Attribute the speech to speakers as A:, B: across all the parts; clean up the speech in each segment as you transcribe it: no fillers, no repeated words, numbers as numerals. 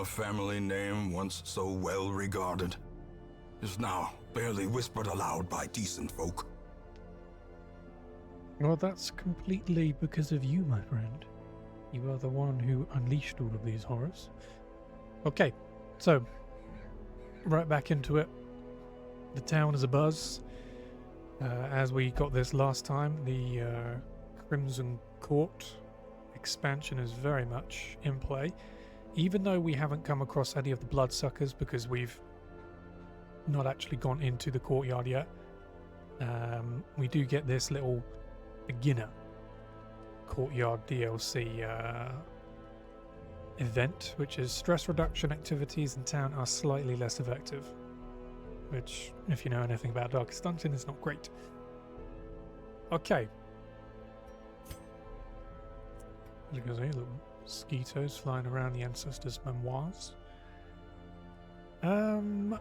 A: Our family name, once so well regarded, is now barely whispered aloud by decent folk.
B: Well, that's completely because of you, my friend. You are the one who unleashed all of these horrors. Okay, so, right back into it. The town is abuzz. As we got this last time, the Crimson Court expansion is very much in play. Even though we haven't come across any of the Bloodsuckers because we've not actually gone into the courtyard yet, we do get this little beginner courtyard DLC event, which is stress reduction activities in town are slightly less effective. Which, if you know anything about Darkest Dungeon, is not great. Okay. Look at those little mosquitoes flying around the Ancestor's memoirs. I've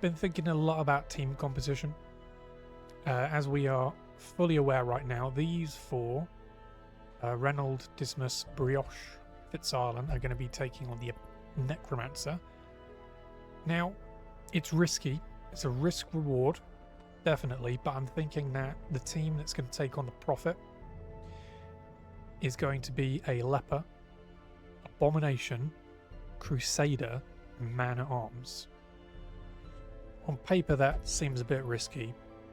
B: been thinking a lot about team composition. As we are fully aware right now, these four, Reynold, Dismas, Brioche, Fitzarlan, are going to be taking on the Necromancer. Now, it's risky. It's a risk-reward, definitely, but I'm thinking that the team that's going to take on the Prophet is going to be a Leper, Abomination, Crusader, and Man-at-Arms. On paper, that seems a bit risky,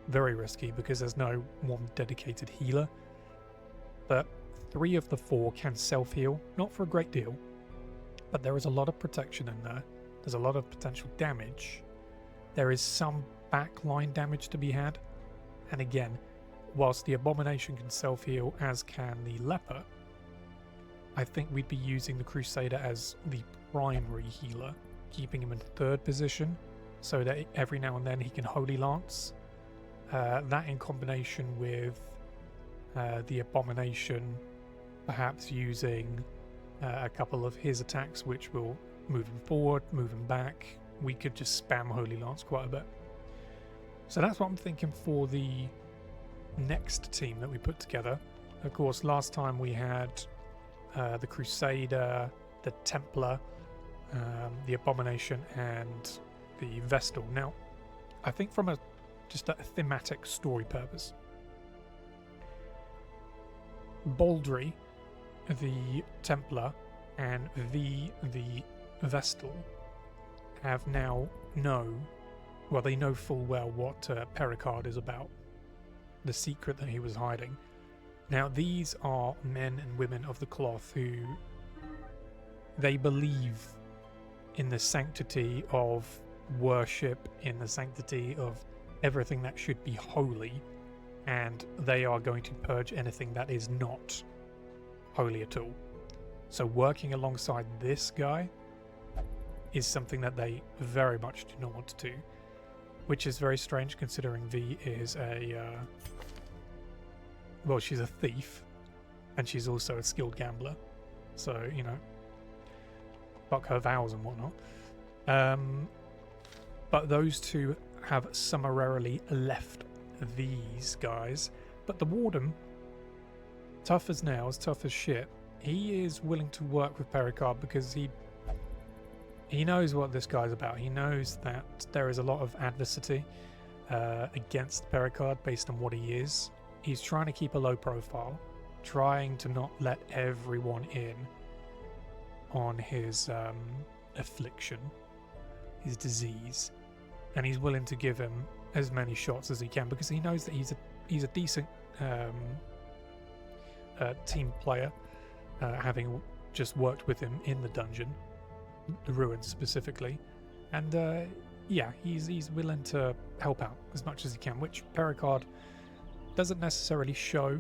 B: very risky, because there's no one dedicated healer, but 3 of the 4 can self-heal, not for a great deal, but there is a lot of protection in there. There's a lot of potential damage. There is some backline damage to be had. And again, whilst the Abomination can self-heal, as can the Leper, I think we'd be using the Crusader as the primary healer, keeping him in 3rd position, so that every now and then he can Holy Lance. That in combination with the Abomination perhaps using a couple of his attacks, which will move him forward, move him back. We could just spam Holy Lance quite a bit. So that's what I'm thinking for the next team that we put together. Of course, last time we had the Crusader, the Templar, the Abomination, and the Vestal. Now, I think from just a thematic story purpose, Baldry, the Templar, and the Vestal have now they know full well what Pericard is about, the secret that he was hiding. Now, these are men and women of the cloth who they believe in the sanctity of worship, in the sanctity of everything that should be holy, and they are going to purge anything that is not holy at all. So working alongside this guy is something that they very much do not want to do, which is very strange considering V is she's a thief, and she's also a skilled gambler, so, you know, fuck her vows and whatnot. But those two have summarily left these guys, but the Warden, tough as nails, tough as shit, he is willing to work with Pericard because he knows what this guy's about. He knows that there is a lot of adversity against Pericard based on what he is. He's trying to keep a low profile, trying to not let everyone in on his affliction, his disease, and he's willing to give him as many shots as he can because he knows that he's a decent team player, having just worked with him in the dungeon, the ruins specifically, and he's willing to help out as much as he can, which Pericard doesn't necessarily show,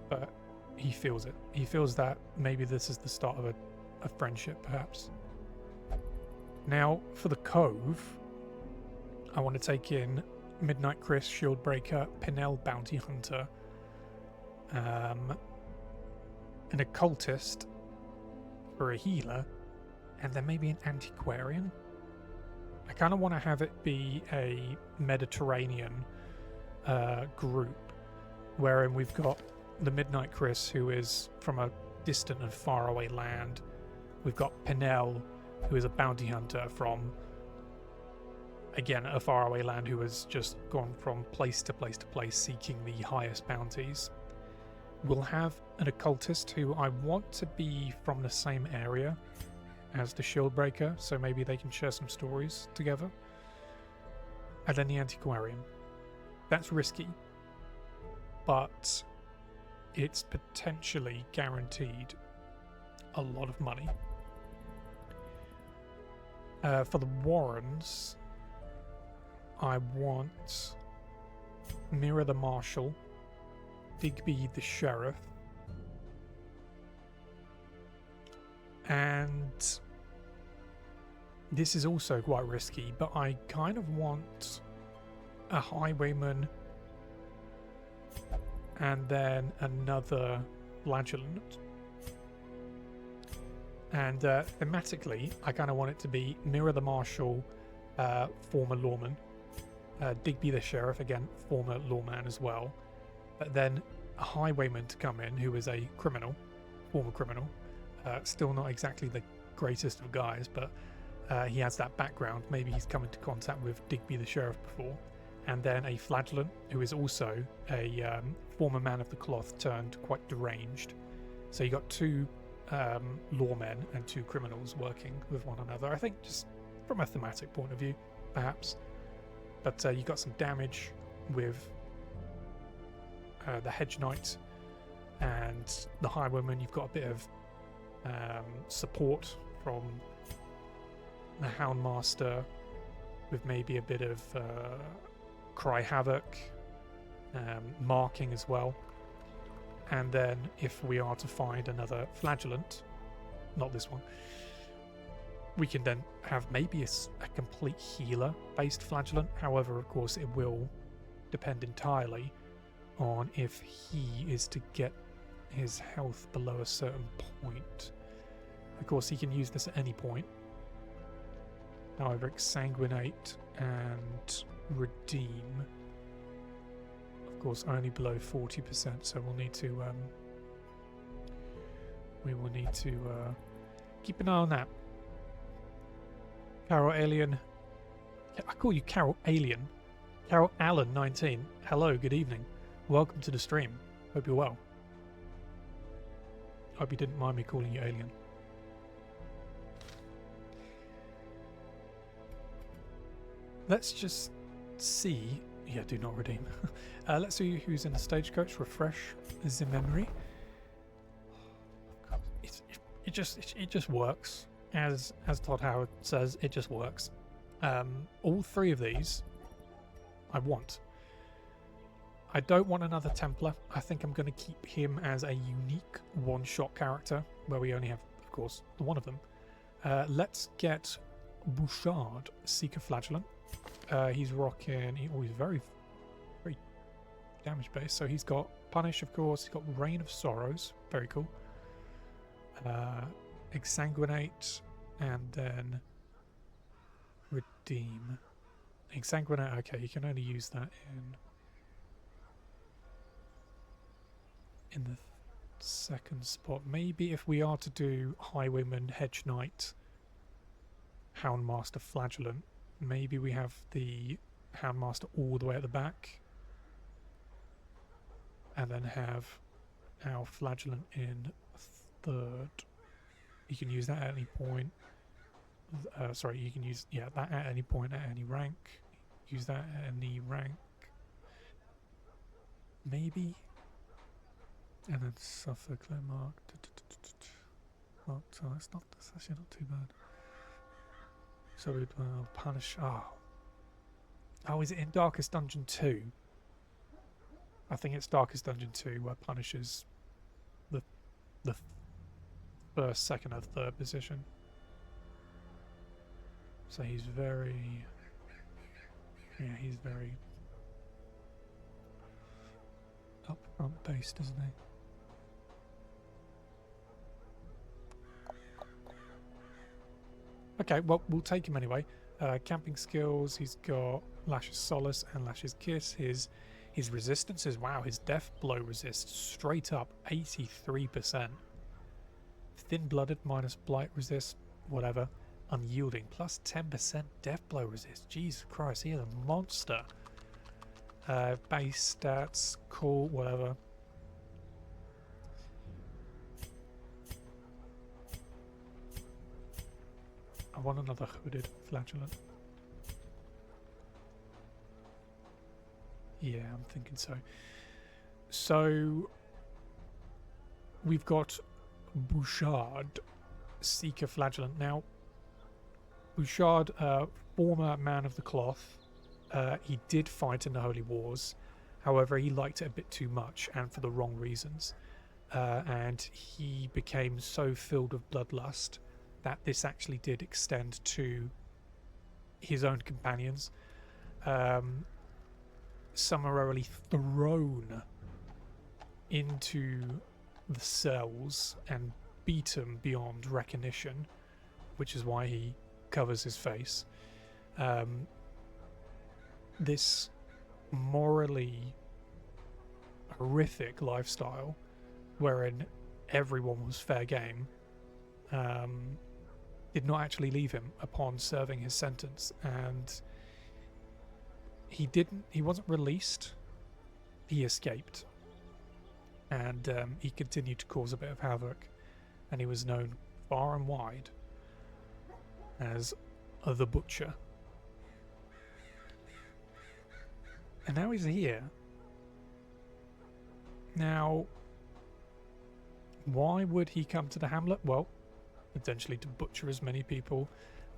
B: but he feels it. He feels that maybe this is the start of a friendship, perhaps. Now, for the Cove, I want to take in Midnight Chris, Shieldbreaker, Pinel, Bounty Hunter, an Occultist for a healer, and then maybe an Antiquarian. I kind of want to have it be a Mediterranean group, wherein we've got the Midnight Chris, who is from a distant and faraway land, We've got Pinel, who is a bounty hunter from, again, a faraway land, who has just gone from place to place to place seeking the highest bounties. We'll have an occultist who I want to be from the same area as the Shieldbreaker, so maybe they can share some stories together. And then the Antiquarian. That's risky, but it's potentially guaranteed a lot of money. For the Warrens, I want Mira the Marshal, Digby the Sheriff, and this is also quite risky, but I kind of want a Highwayman and then another Flagellant. And thematically, I kind of want it to be Mira the Marshal, former lawman, Digby the Sheriff, again, former lawman as well, but then a Highwayman to come in who is a criminal, former criminal, still not exactly the greatest of guys, but he has that background. Maybe he's come into contact with Digby the Sheriff before. And then a Flagellant who is also a former man of the cloth turned quite deranged. So you got two lawmen and two criminals working with one another. I think just from a thematic point of view, perhaps. But you got some damage with the Hedgeknight and the Highwayman. You've got a bit of support from the Houndmaster with maybe a bit of Cry Havoc, marking as well. And then if we are to find another Flagellant, not this one, we can then have maybe a complete healer based Flagellant. However, of course, it will depend entirely on if he is to get his health below a certain point. Of course, he can use this at any point. However, Exsanguinate and Redeem, of course, only below 40%, so we'll need to keep an eye on that. Carol Alien, I call you Carol Alien. Carol Allen 19. Hello, good evening. Welcome to the stream. Hope you're well. Hope you didn't mind me calling you Alien. Let's just see. Yeah, do not redeem. Let's see who's in the stagecoach. Refresh the memory. It just works. As Todd Howard says, it just works. All three of these I want. I don't want another Templar. I think I'm going to keep him as a unique one-shot character, where we only have, of course, one of them. Let's get Bouchard, Seeker Flagellant. He's rocking. He's very, very damage based. So he's got Punish, of course. He's got Reign of Sorrows. Very cool. Exsanguinate, and then Redeem. Exsanguinate. Okay, you can only use that in the second spot. Maybe if we are to do Highwayman, Hedgeknight, Houndmaster, Flagellant, maybe we have the Houndmaster all the way at the back, and then have our Flagellant in third. You can use that at any point. Sorry, you can use that at any point at any rank. Use that at any rank. Maybe. And then Suffolk, Mark. Oh, so that's actually not too bad. So we'd punish. Oh, is it in Darkest Dungeon 2? I think it's Darkest Dungeon 2 where punishes the first, second, and third position. So he's very. Yeah, he's very upfront based, isn't he? Okay, well, we'll take him anyway. Camping skills, he's got Lash's Solace and Lash's Kiss. His resistances, wow, his death blow resist straight up 83%. Thin-blooded, minus blight resist, whatever. Unyielding, plus 10% death blow resist. Jesus Christ, he is a monster. Base stats, cool, whatever. I want another hooded flagellant. Yeah, I'm thinking so. So we've got Bouchard, Seeker Flagellant. Now, Bouchard, former man of the cloth, he did fight in the Holy Wars. However, he liked it a bit too much and for the wrong reasons. And he became so filled with bloodlust that this actually did extend to his own companions. Summarily thrown into the cells and beaten beyond recognition, which is why he covers his face. This morally horrific lifestyle wherein everyone was fair game did not actually leave him upon serving his sentence, and he wasn't released. He escaped, and he continued to cause a bit of havoc, and he was known far and wide as the Butcher. And now he's here. Now, why would he come to the hamlet? Well, potentially to butcher as many people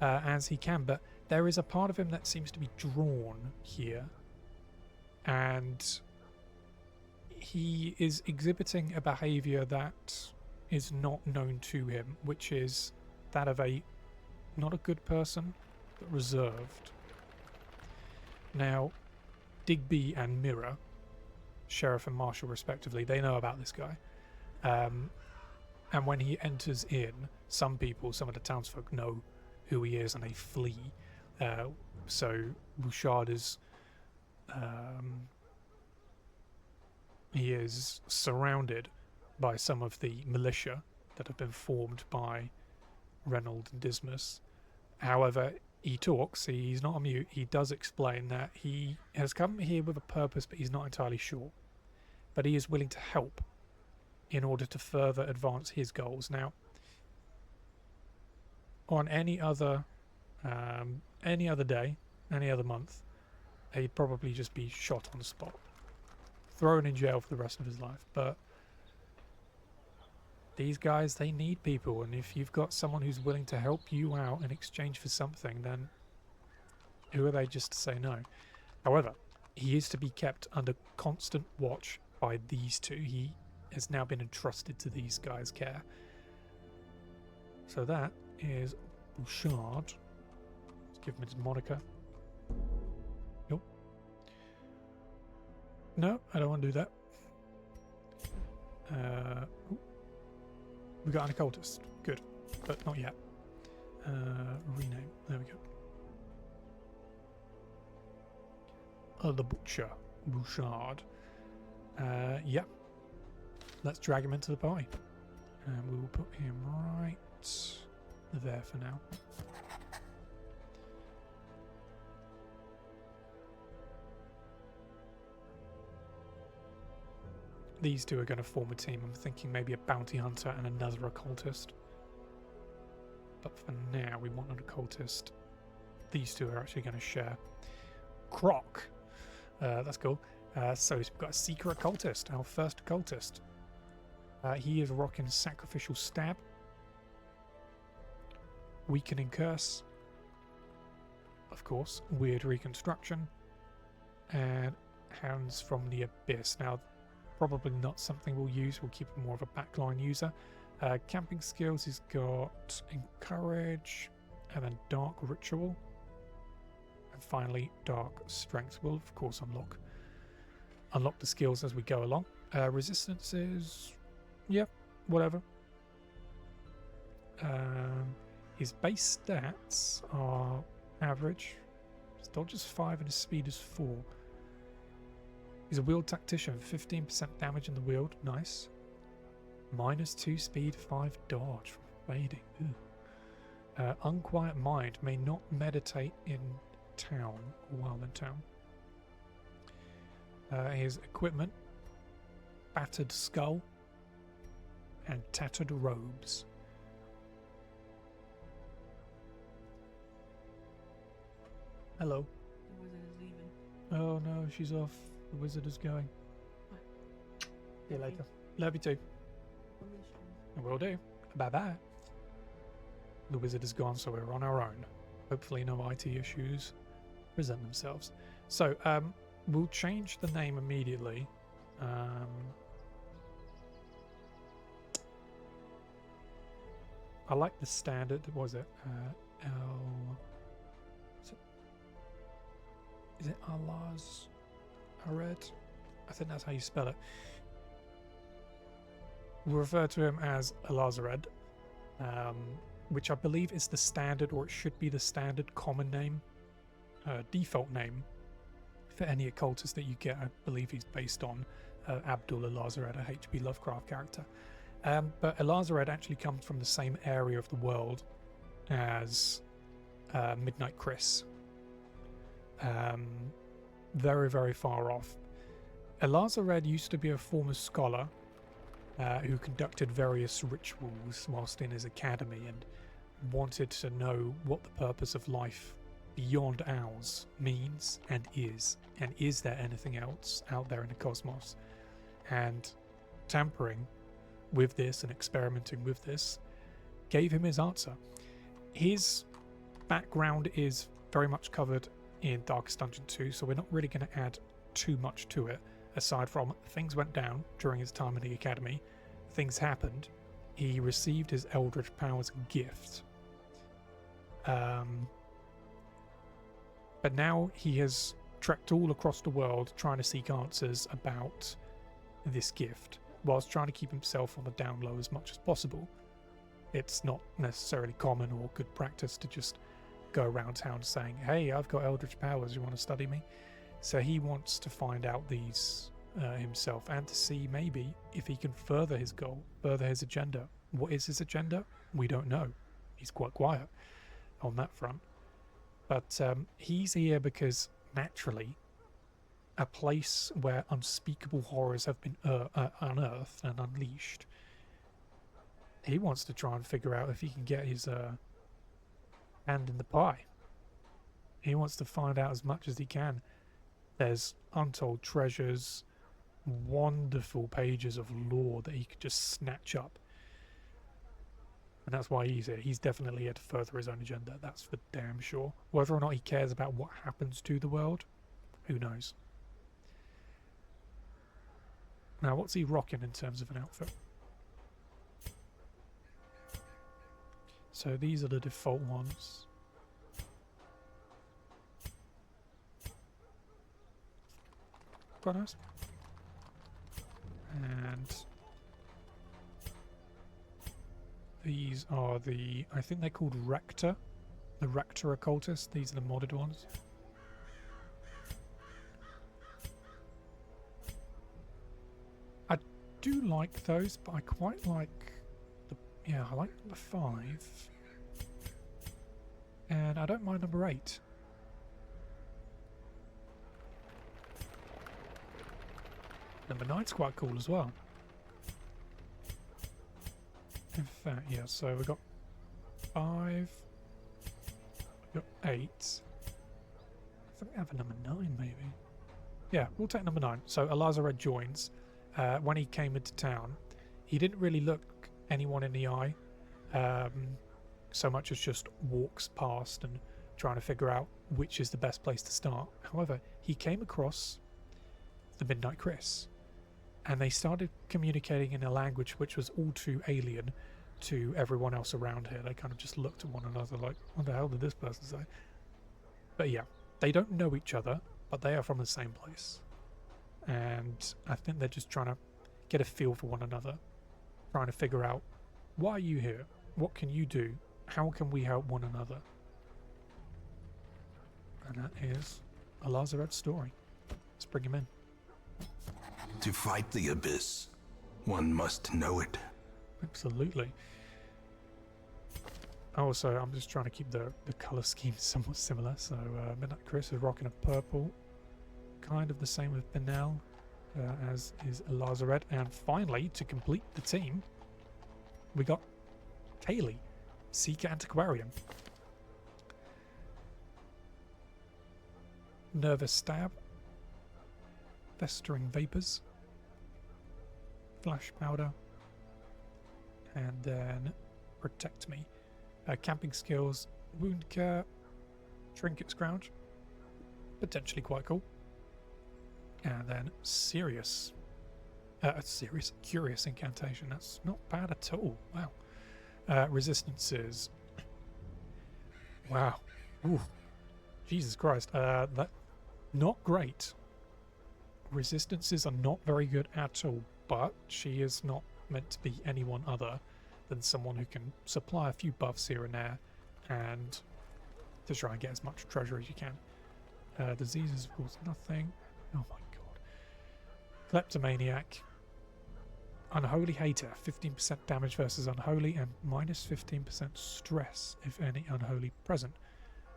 B: as he can, but there is a part of him that seems to be drawn here, and he is exhibiting a behavior that is not known to him, which is that of not a good person, but reserved. Now, Digby and Mirror, sheriff and marshal respectively, they know about this guy. And when he enters in, some of the townsfolk know who he is and they flee. So Bouchard is he is surrounded by some of the militia that have been formed by Reynold and Dismas. However, he talks, he's not a mute, he does explain that he has come here with a purpose, but he's not entirely sure. But he is willing to help in order to further advance his goals. Now, on any other day, any other month, he'd probably just be shot on the spot, thrown in jail for the rest of his life. But these guys, they need people, and if you've got someone who's willing to help you out in exchange for something, then who are they just to say no? However, he is to be kept under constant watch by these two. He has now been entrusted to these guys' care. So that is Bouchard. Let's give him his moniker. Nope. No, I don't want to do that. We got an occultist. Good. But not yet. Rename. There we go. The Butcher. Bouchard. Yeah. Let's drag him into the party. And we will put him right there for now. These two are going to form a team. I'm thinking maybe a bounty hunter and another occultist. But for now, we want an occultist. These two are actually going to share. Croc. That's cool. So we've got a seeker occultist, our first occultist. He is rocking Sacrificial Stab, Weakening Curse, of course, Weird Reconstruction, and Hands from the Abyss. Now, probably not something we'll use, we'll keep him more of a backline user. Camping skills, he's got Encourage, and then Dark Ritual, and finally Dark Strength. We'll, of course, unlock the skills as we go along. Resistances, yep, whatever. His base stats are average. His dodge is 5 and his speed is 4. He's a wield tactician, 15% damage in the wield, nice. -2 speed, 5 dodge from fading. Unquiet mind, may not meditate in town or while in town. His equipment, battered skull and tattered robes. Hello.
C: The wizard is leaving.
B: Oh no, she's off. The wizard is going. See you later. Love you too. I will do. Bye bye. The wizard is gone, so we're on our own. Hopefully no IT issues present themselves. So, we'll change the name immediately. I like the standard. What was it? Is it Allah's Ared? I think that's how you spell it. We'll refer to him as Alazared, which I believe is the standard, or it should be the standard common name, default name for any occultist that you get. I believe he's based on Abdul Alazared, a H.P. Lovecraft character. But Alazared actually comes from the same area of the world as Midnight Chris. Very, very far off. Alazared used to be a former scholar who conducted various rituals whilst in his academy and wanted to know what the purpose of life beyond ours means and is there anything else out there in the cosmos. And tampering with this and experimenting with this gave him his answer. His background is very much covered in Darkest Dungeon 2, so we're not really going to add too much to it, aside from things went down during his time in the academy, things happened, he received his Eldritch powers gift. But now he has trekked all across the world trying to seek answers about this gift, whilst trying to keep himself on the down low as much as possible. It's not necessarily common or good practice to just go around town saying, hey, I've got Eldritch powers, you want to study me? So he wants to find out these himself and to see maybe if he can further his goal, further his agenda. What is his agenda? We don't know. He's quite quiet on that front. But he's here because naturally a place where unspeakable horrors have been unearthed and unleashed. He wants to try and figure out if he can get his hand in the pie. He wants to find out as much as he can. There's untold treasures, wonderful pages of lore that he could just snatch up. And that's why he's here. He's definitely here to further his own agenda, that's for damn sure. Whether or not he cares about what happens to the world, who knows. Now, what's he rocking in terms of an outfit? So these are the default ones. Quite nice. And these are the, I think they're called Rector. The Rector Occultist. These are the modded ones. I do like those, but I quite like the, yeah, I like number 5. And I don't mind number 8. Number 9's quite cool as well. In fact, yeah, so we've got 5, we've got 8. I think we have a number 9 maybe. Yeah, we'll take number 9. So Alazared joins. When he came into town, he didn't really look anyone in the eye, so much as just walks past and trying to figure out which is the best place to start. However, he came across the Midnight Chris, and they started communicating in a language which was all too alien to everyone else around here. They kind of just looked at one another like, what the hell did this person say? But yeah, they don't know each other, but they are from the same place. And I think they're just trying to get a feel for one another, trying to figure out, why are you here? What can you do? How can we help one another? And that is Alazared's story. Let's bring him in.
A: To fight the abyss, one must know it.
B: Absolutely. Also, I'm just trying to keep the colour scheme somewhat similar. So Midnight Chris is rocking a purple, kind of the same with Benel, as is Lazaret. And finally, to complete the team, we got Kaylee, Seeker Antiquarian. Nervous Stab, Festering Vapors, Flash Powder, and then Protect Me. Camping Skills, Wound Care, Trinket Scrounge, potentially quite cool. And then Curious Incantation, that's not bad at all. Wow. Resistances. Wow. Ooh. Jesus Christ. That not great. Resistances are not very good at all, but she is not meant to be anyone other than someone who can supply a few buffs here and there and to try and get as much treasure as you can. Diseases, of course, nothing. Oh my god. Kleptomaniac. Unholy Hater, 15% damage versus Unholy and minus 15% stress if any Unholy present.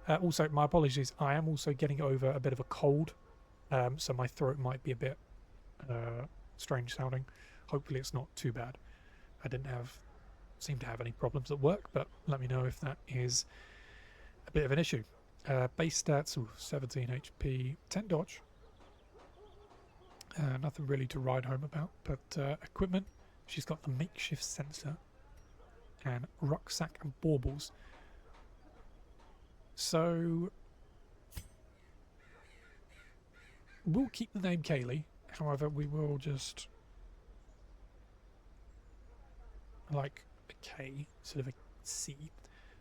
B: Also, my apologies, I am also getting over a bit of a cold, so my throat might be a bit strange sounding. Hopefully it's not too bad. I didn't seem to have any problems at work, but let me know if that is a bit of an issue. Base stats, 17 HP, 10 dodge. Nothing really to ride home about, but equipment, she's got the makeshift sensor and rucksack and baubles. So we'll keep the name Kaylee, however we will just like a K, sort of a C.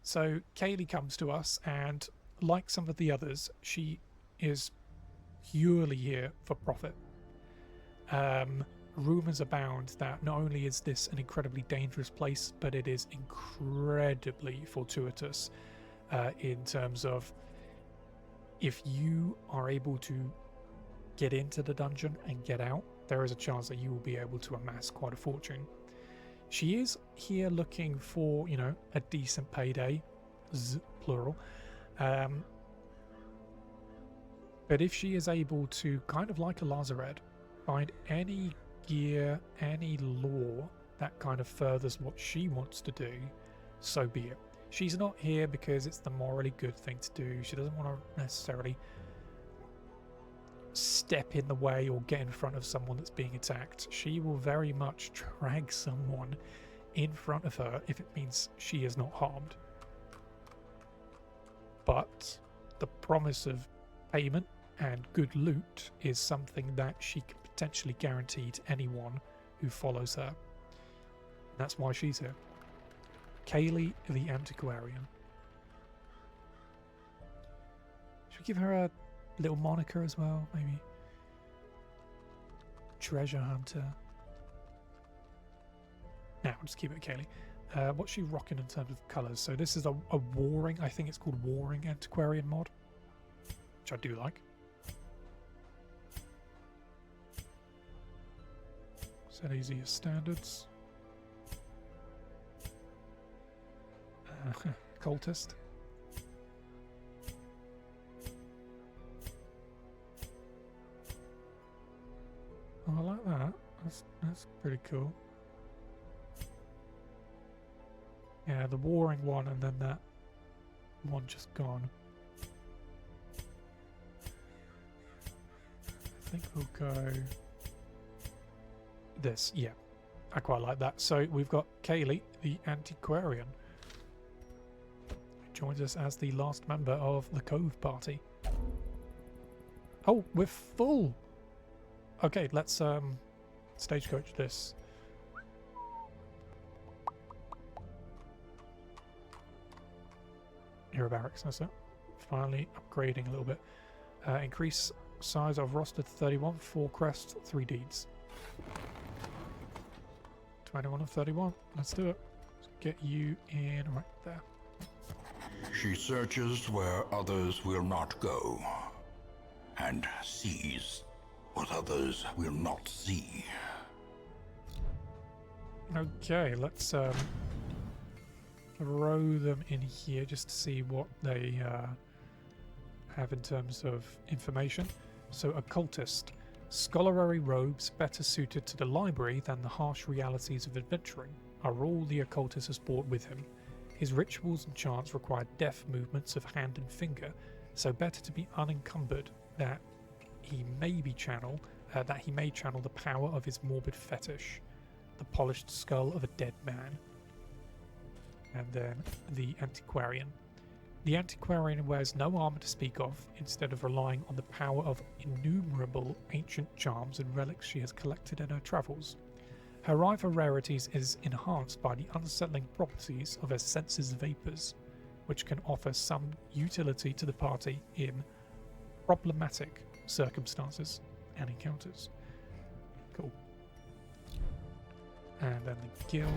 B: So Kaylee comes to us, and like some of the others, she is purely here for profit. Rumours abound that not only is this an incredibly dangerous place, but it is incredibly fortuitous in terms of if you are able to get into the dungeon and get out, there is a chance that you will be able to amass quite a fortune. She is here looking for, you know, a decent payday, plural. But if she is able to, kind of like a Lazaret, find any gear, any lore that kind of furthers what she wants to do, so be it. She's not here because it's the morally good thing to do. She doesn't want to necessarily step in the way or get in front of someone that's being attacked. She will very much drag someone in front of her if it means she is not harmed. But the promise of payment and good loot is something that she can potentially guarantee to anyone who follows her. And that's why she's here. Kaylee the Antiquarian. Should we give her a little moniker as well, maybe? Treasure Hunter. Now, just keep it Kaylee. What's she rocking in terms of colours? So this is a Warring, I think it's called Warring Antiquarian mod, which I do like. Set easy as standards. Cultist. Oh, I like that. That's pretty cool. Yeah, the Warring one and then that one just gone. I think we'll go this. Yeah, I quite like that. So we've got Kaylee, the Antiquarian, who joins us as the last member of the Cove party. Oh, we're full. Okay, let's stagecoach this. Hero barracks, that's it. Finally upgrading a little bit. Increase size of roster to 31, 4 crests, 3 deeds. 21 of 31, let's do it. Let's get you in right there.
A: She searches where others will not go, and sees what others will not see.
B: Okay, let's throw them in here just to see what they have in terms of information. So, Occultist. Scholarly robes better suited to the library than the harsh realities of adventuring are all the Occultist has brought with him. His rituals and chants require deft movements of hand and finger, so better to be unencumbered that he may channel the power of his morbid fetish, the polished skull of a dead man. And then the Antiquarian. The Antiquarian wears no armor to speak of, instead of relying on the power of innumerable ancient charms and relics she has collected in her travels. Her eye for rarities is enhanced by the unsettling properties of her senses vapors, which can offer some utility to the party in problematic circumstances and encounters. Cool. And then the Guild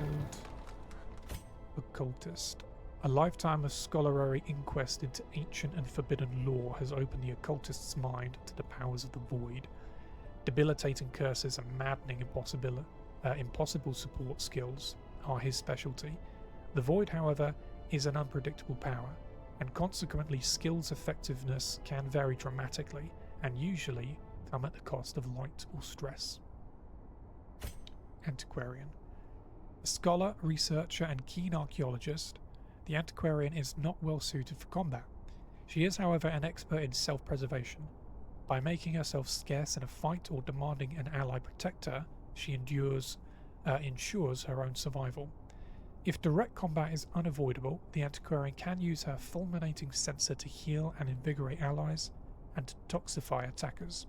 B: Occultist. A lifetime of scholarly inquest into ancient and forbidden lore has opened the occultist's mind to the powers of the void. Debilitating curses and maddening impossible support skills are his specialty. The void, however, is an unpredictable power, and consequently skill's effectiveness can vary dramatically and usually come at the cost of light or stress. Antiquarian. A scholar, researcher, and keen archaeologist, the Antiquarian is not well suited for combat. She is, however, an expert in self-preservation. By making herself scarce in a fight or demanding an ally protect her, she ensures her own survival. If direct combat is unavoidable, the Antiquarian can use her fulminating sensor to heal and invigorate allies and to toxify attackers.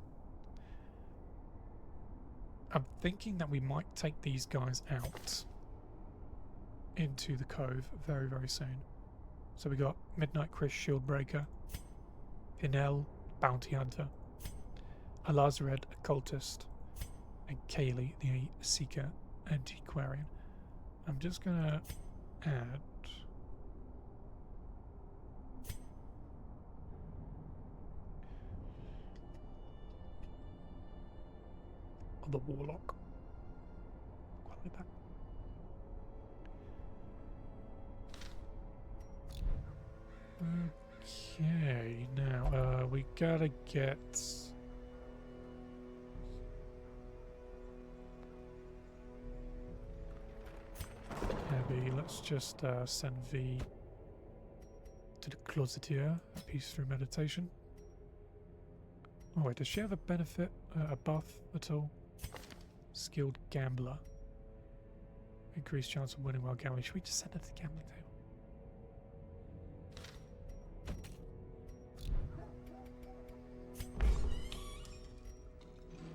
B: I'm thinking that we might take these guys out into the cove very, very soon. So we got Midnight Chris, Shieldbreaker, Pinel, Bounty Hunter, Alazared, Occultist, and Kaylee, the Seeker Antiquarian. I'm just gonna add the Warlock. Quite like that. Okay, now we gotta get heavy. Let's just send V to the Closeteer, peace through meditation. Oh wait, does she have a benefit, a buff at all? Skilled Gambler. Increased chance of winning while gambling. Should we just send her to the gambling table?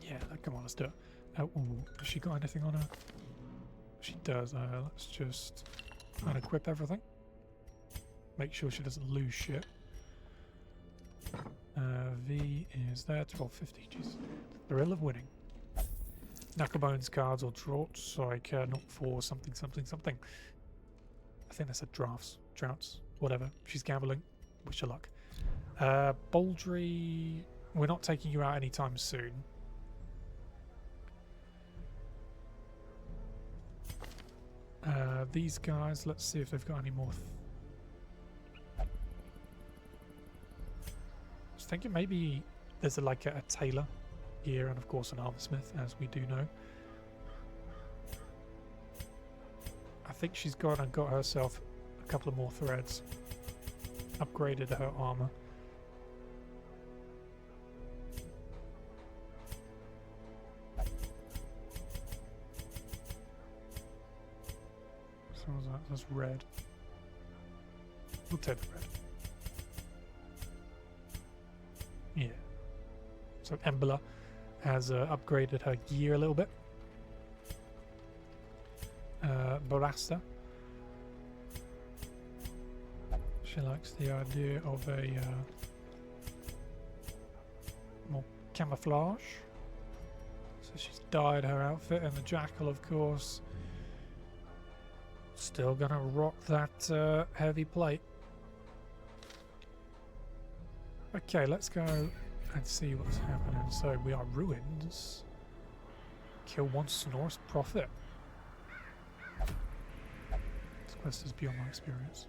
B: Yeah, come on, let's do it. Ooh, has she got anything on her? She does. Let's just unequip everything. Make sure she doesn't lose shit. V is there, 1250. Jeez. Thrill of winning. Knucklebones cards or draughts, like 0-4 something something something. I think that's a droughts, whatever. She's gambling. Wish her luck. Baldry, we're not taking you out anytime soon. These guys, let's see if they've got any more. I was thinking maybe there's like a tailor here, and of course an armorsmith, as we do know. I think she's gone and got herself a couple of more threads. Upgraded her armor. So what was that? That's red. We'll take the red. Yeah. So Embla has upgraded her gear a little bit. Barasta. She likes the idea of a more camouflage. So she's dyed her outfit, and the Jackal, of course, still gonna rock that heavy plate. Okay, let's go and see what's happening. So we are ruins. Kill one sonorous prophet. This is beyond my experience.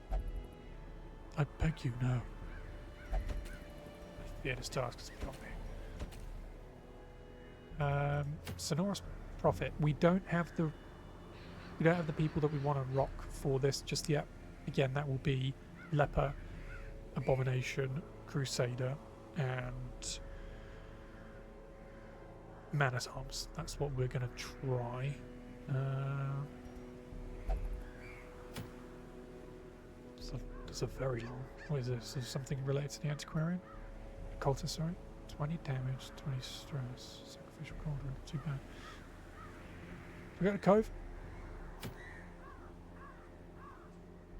B: I beg you, no. Yeah, this task is beyond me. Sonorous Prophet. We don't have the people that we want to rock for this just yet. Again, that will be Leper, Abomination, Crusader, and Man at Arms. That's what we're going to try. It's a very long. What is this? Is something related to the Antiquarian? Cultist, sorry. 20 damage, 20 stress. Sacrificial cauldron. Too bad. We got a cove.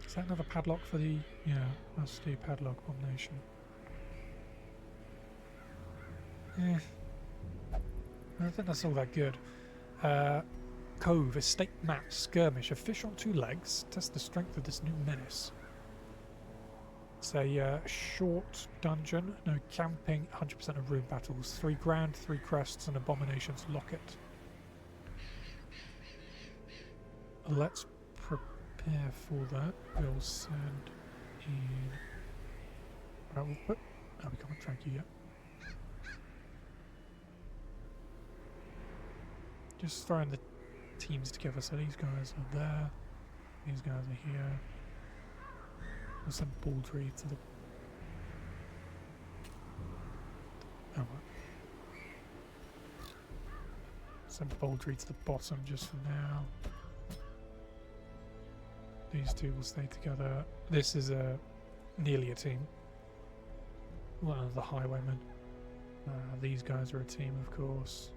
B: Is that another padlock for the... Yeah, that's the padlock abomination. Eh. I don't think that's all that good. Cove, estate map, skirmish, a fish on 2 legs. Test the strength of this new menace. It's a short dungeon, no camping, 100% of room battles. 3 grand, 3 crests, and abominations locket. Let's prepare for that. We'll send in... Right, we'll put... Oh, we can't track you yet. Just throwing the teams together, so these guys are there, these guys are here. We'll send Baldry to the... Oh, well. Send Baldry to the bottom just for now. These two will stay together. This is nearly a team. Well, the Highwayman. These guys are a team, of course.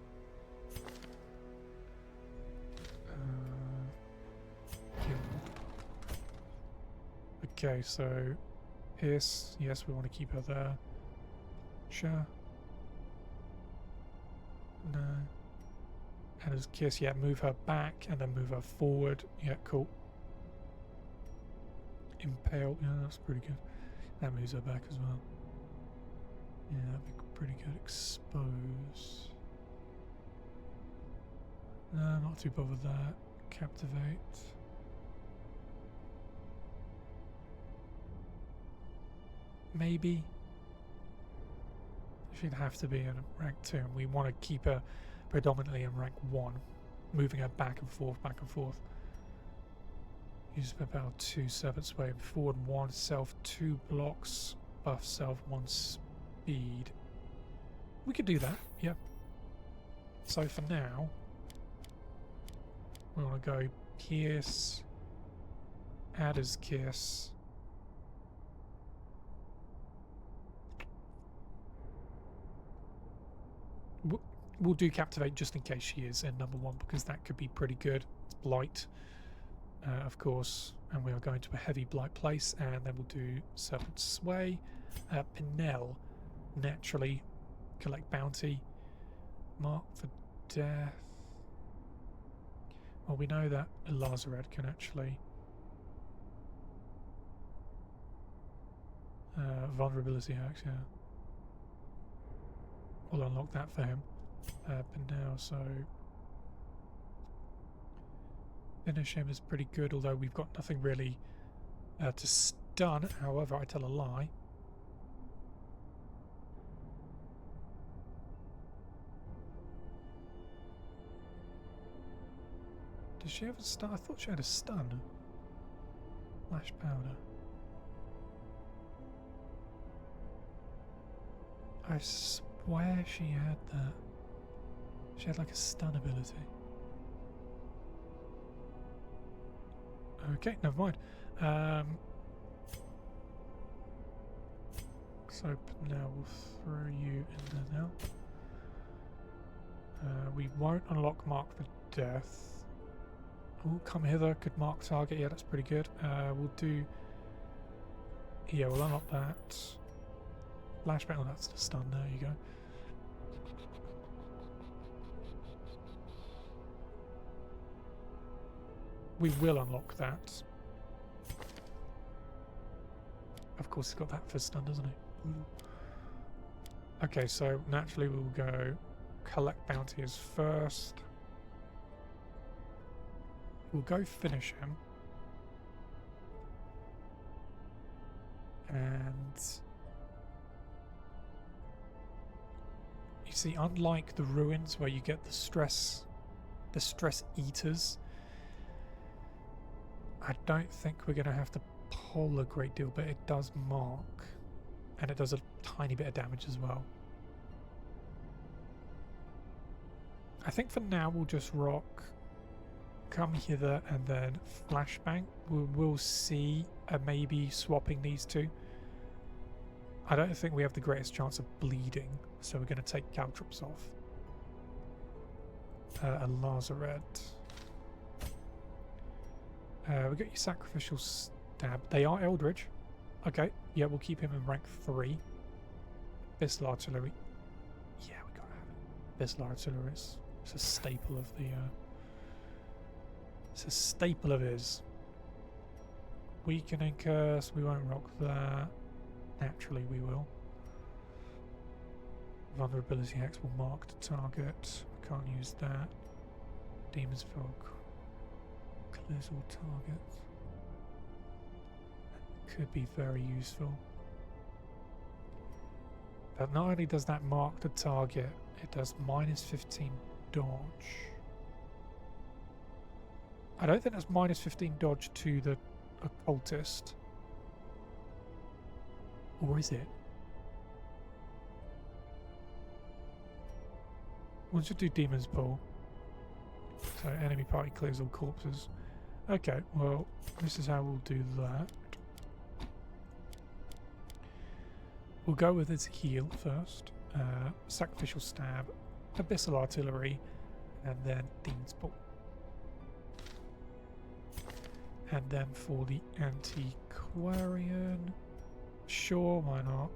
B: Okay, so yes, we want to keep her there. Sure. No. And as Kiss, yeah, move her back and then move her forward. Yeah, cool. Impale, yeah, that's pretty good. That moves her back as well. Yeah, that'd be pretty good. Expose. No, not too bothered with that. Captivate. Maybe. She'd have to be in rank 2, and we want to keep her predominantly in rank 1, moving her back and forth, back and forth. Use about 2 servants away, forward 1, self 2 blocks, buff self 1 speed. We could do that, yep. So for now, we want to go Kiss, add as Kiss. We'll do Captivate just in case she is in number 1, because that could be pretty good. It's Blight, of course, and we are going to a heavy Blight place, and then we'll do Serpent Sway. Pinel, naturally, collect bounty. Mark for death. Well, we know that a Lazaret can actually... vulnerability hacks, yeah. We'll unlock that for him. Pinel, so... Finish him is pretty good, although we've got nothing really to stun. However, I tell a lie. Does she have a stun? I thought she had a stun. Flash powder. I swear she had that. She had like a stun ability. Okay, never mind. So now we'll throw you in there now. We won't unlock Mark for Death. Oh, come hither, could mark target. Yeah, that's pretty good. We'll do... Yeah, we'll unlock that. Flashback, oh, that's the stun. There you go. We will unlock that. Of course, he's got that for stun, doesn't he? Okay, so naturally we'll go collect bounties first. We'll go finish him. And you see, unlike the ruins where you get the stress eaters, I don't think we're going to have to pull a great deal, but it does mark, and it does a tiny bit of damage as well. I think for now we'll just rock come hither and then flashbang. We'll see maybe swapping these two. I don't think we have the greatest chance of bleeding, so we're going to take caltrops off. A lazaret. We got your sacrificial stab. They are Eldridge. Okay, yeah, we'll keep him in rank 3. Vestal artillery. Yeah, we gotta have it. Vestal artillery is a staple of the. It's a staple of his. Weakening curse. We won't rock that. Naturally, we will. Vulnerability hex will mark the target. We can't use that. Demon's fog. Clears all targets. That could be very useful. But not only does that mark the target, it does minus 15 dodge. I don't think that's minus 15 dodge to the Occultist. Or is it? We'll just do Demon's Pull. So enemy party clears all corpses. Okay, well, this is how we'll do that. We'll go with his heal first. Sacrificial Stab, Abyssal Artillery, and then Demon's Pull. And then for the Antiquarian, sure, why not?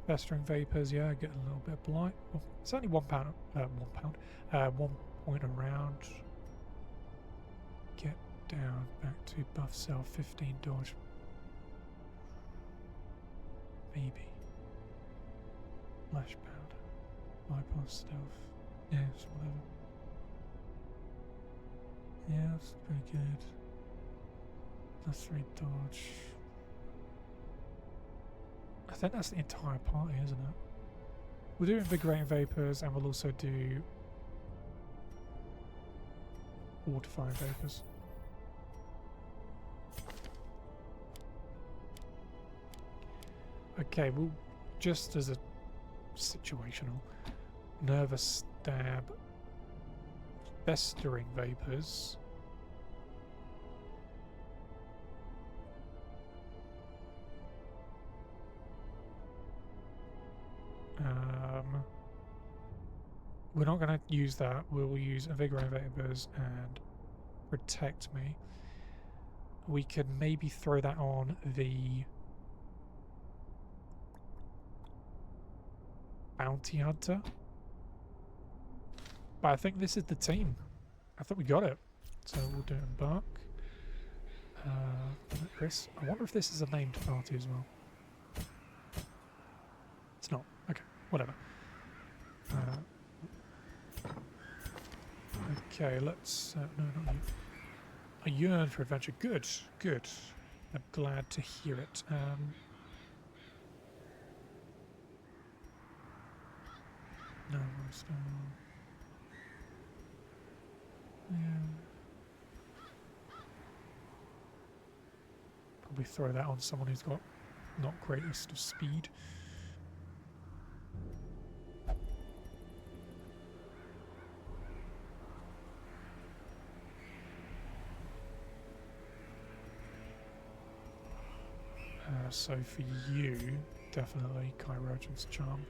B: Festering Vapors, yeah, get a little bit of blight. Well, it's only 1 pound, 1 point around. Get down, back to buff cell, 15 dodge. Maybe. Flash powder. Bypass stealth. Yeah, it's whatever. Yeah, that's pretty good. That's 3 dodge. I think that's the entire party, isn't it? We'll do Invigorating Vapors, and we'll also do Fortifying Vapors. Okay, well, just as a situational, Nervous Stab, Festering Vapors. We're not going to use that. We'll use Invigorating Vapors and Protect Me. We could maybe throw that on the Bounty Hunter. But I think this is the team. I think we got it. So we'll do Embark. Chris. I wonder if this is a named party as well. It's not. Okay, whatever. Okay, let's... no, not you. I yearn for adventure. Good, good. I'm glad to hear it. No, we're still... Yeah. Probably throw that on someone who's got not greatest of speed. So for you, definitely Chirurgeon's Charm.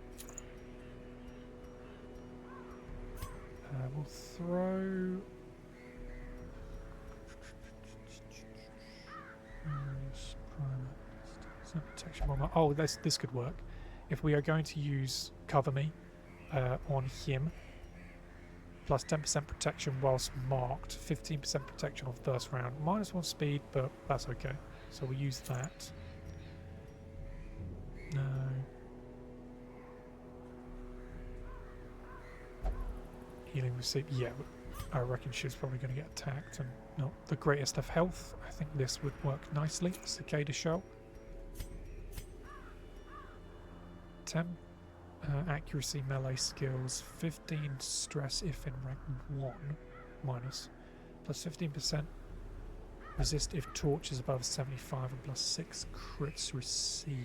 B: We'll throw... Protection bomber. Oh, this could work. If we are going to use Cover Me on him, plus 10% protection whilst marked, 15% protection on first round, -1 speed, but that's okay. So we'll use that. No. Healing receipt. Yeah, I reckon she's probably going to get attacked and not the greatest of health. I think this would work nicely. Cicada Shell. 10 accuracy melee skills, 15 stress if in rank 1 minus, plus 15% resist if torch is above 75, and plus 6 crits received.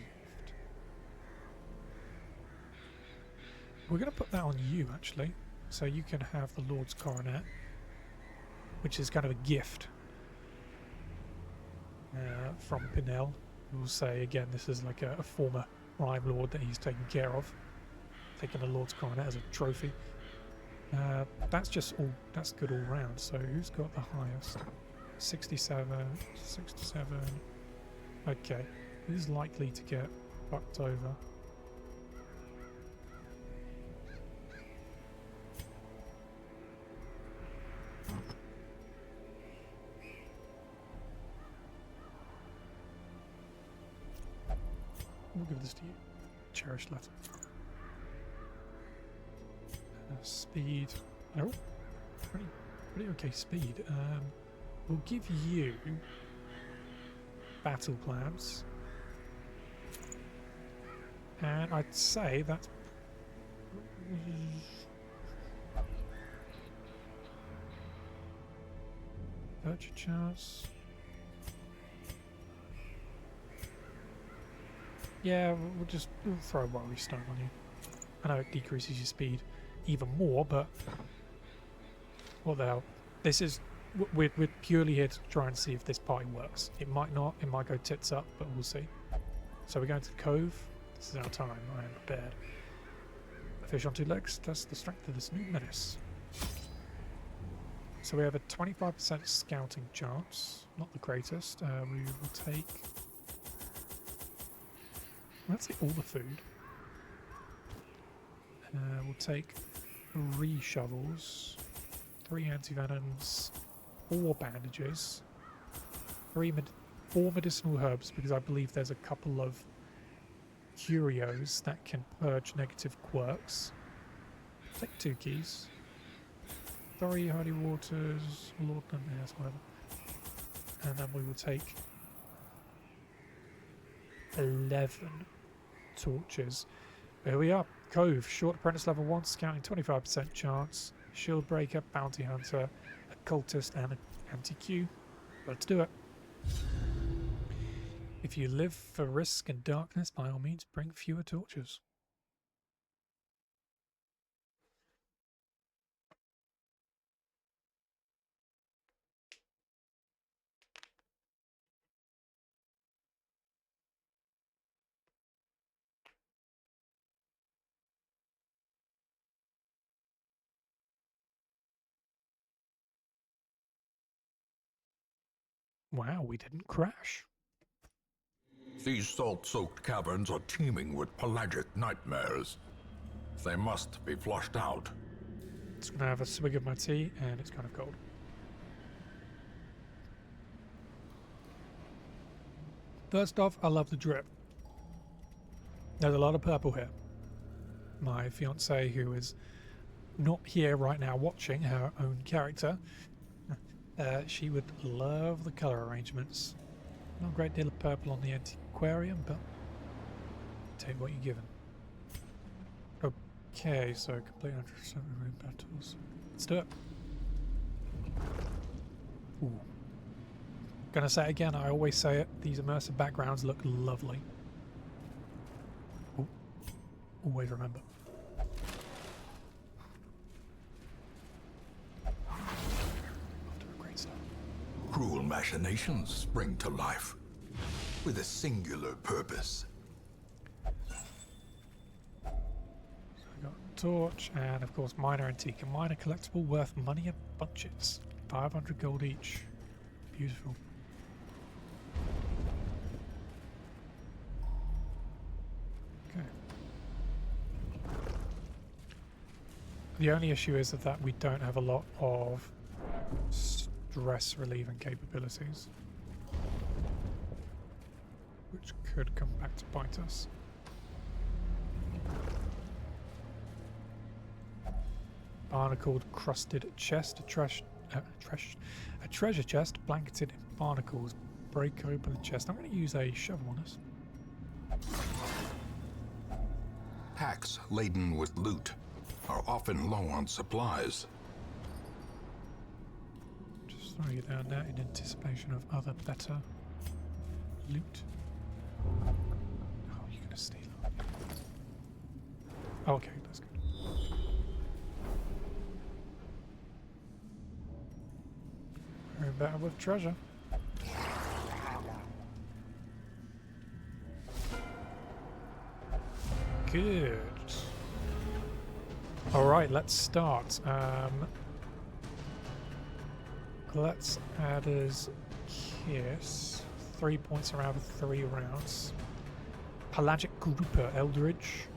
B: We're going to put that on you actually, so you can have the Lord's Coronet, which is kind of a gift from Pinel. We'll say again, this is like a former Rhyme Lord that he's taken care of, taking the Lord's Coronet as a trophy. That's just all. That's good all round. So who's got the highest? 67, 67. Okay, who's likely to get fucked over? We'll give this to you. Cherished letter. Speed. Oh, pretty okay speed. We'll give you battle plans, and I'd say that's virtue chance. Yeah, we'll throw a worry stone on you. I know it decreases your speed even more, but what the hell? This is we're purely here to try and see if this party works. It might not. It might go tits up, but we'll see. So we're going to the cove. This is our time. I am prepared. A fish on 2 legs. That's the strength of this new menace. So we have a 25% scouting chance. Not the greatest. We will take. Let's see all the food. We'll take 3 shovels, 3 antivenoms, 4 bandages, 4 medicinal herbs, because I believe there's a couple of curios that can purge negative quirks. Take 2 keys, 3 hardy waters, Lord, yes, whatever. And then we will take 11 torches. There we are. Cove, short apprentice level 1, scouting 25% chance, shield breaker, bounty hunter, occultist, and anti-Q. Let's do it. If you live for risk and darkness, by all means, bring fewer torches. Wow, we didn't crash.
A: These salt-soaked caverns are teeming with pelagic nightmares. They must be flushed out.
B: Just gonna have a swig of my tea, and it's kind of cold. First off, I love the drip. There's a lot of purple here. My fiancée, who is not here right now watching her own character, she would love the colour arrangements. Not a great deal of purple on the Antiquarian, but take what you're given. Okay, so complete 100% room battles. Let's do it. Ooh. Gonna say it again, I always say it, these immersive backgrounds look lovely. Ooh. Always remember.
A: Cruel machinations spring to life with a singular purpose.
B: So I got a torch and of course minor antique and minor collectible worth money in bunches. 500 gold each. Beautiful. Okay. The only issue is that we don't have a lot of stress relieving capabilities, which could come back to bite us. Barnacled crusted chest, a treasure chest blanketed in barnacles. Break open the chest. I'm going to use a shovel on this.
A: Packs laden with loot are often low on supplies.
B: Just throw you down there in anticipation of other better loot. Oh, you're gonna steal it. Oh, okay, that's good. We're better with treasure. Good. Alright, let's start. Let's add as Kiss. 3 points around 3 rounds. Pelagic Grouper Eldridge.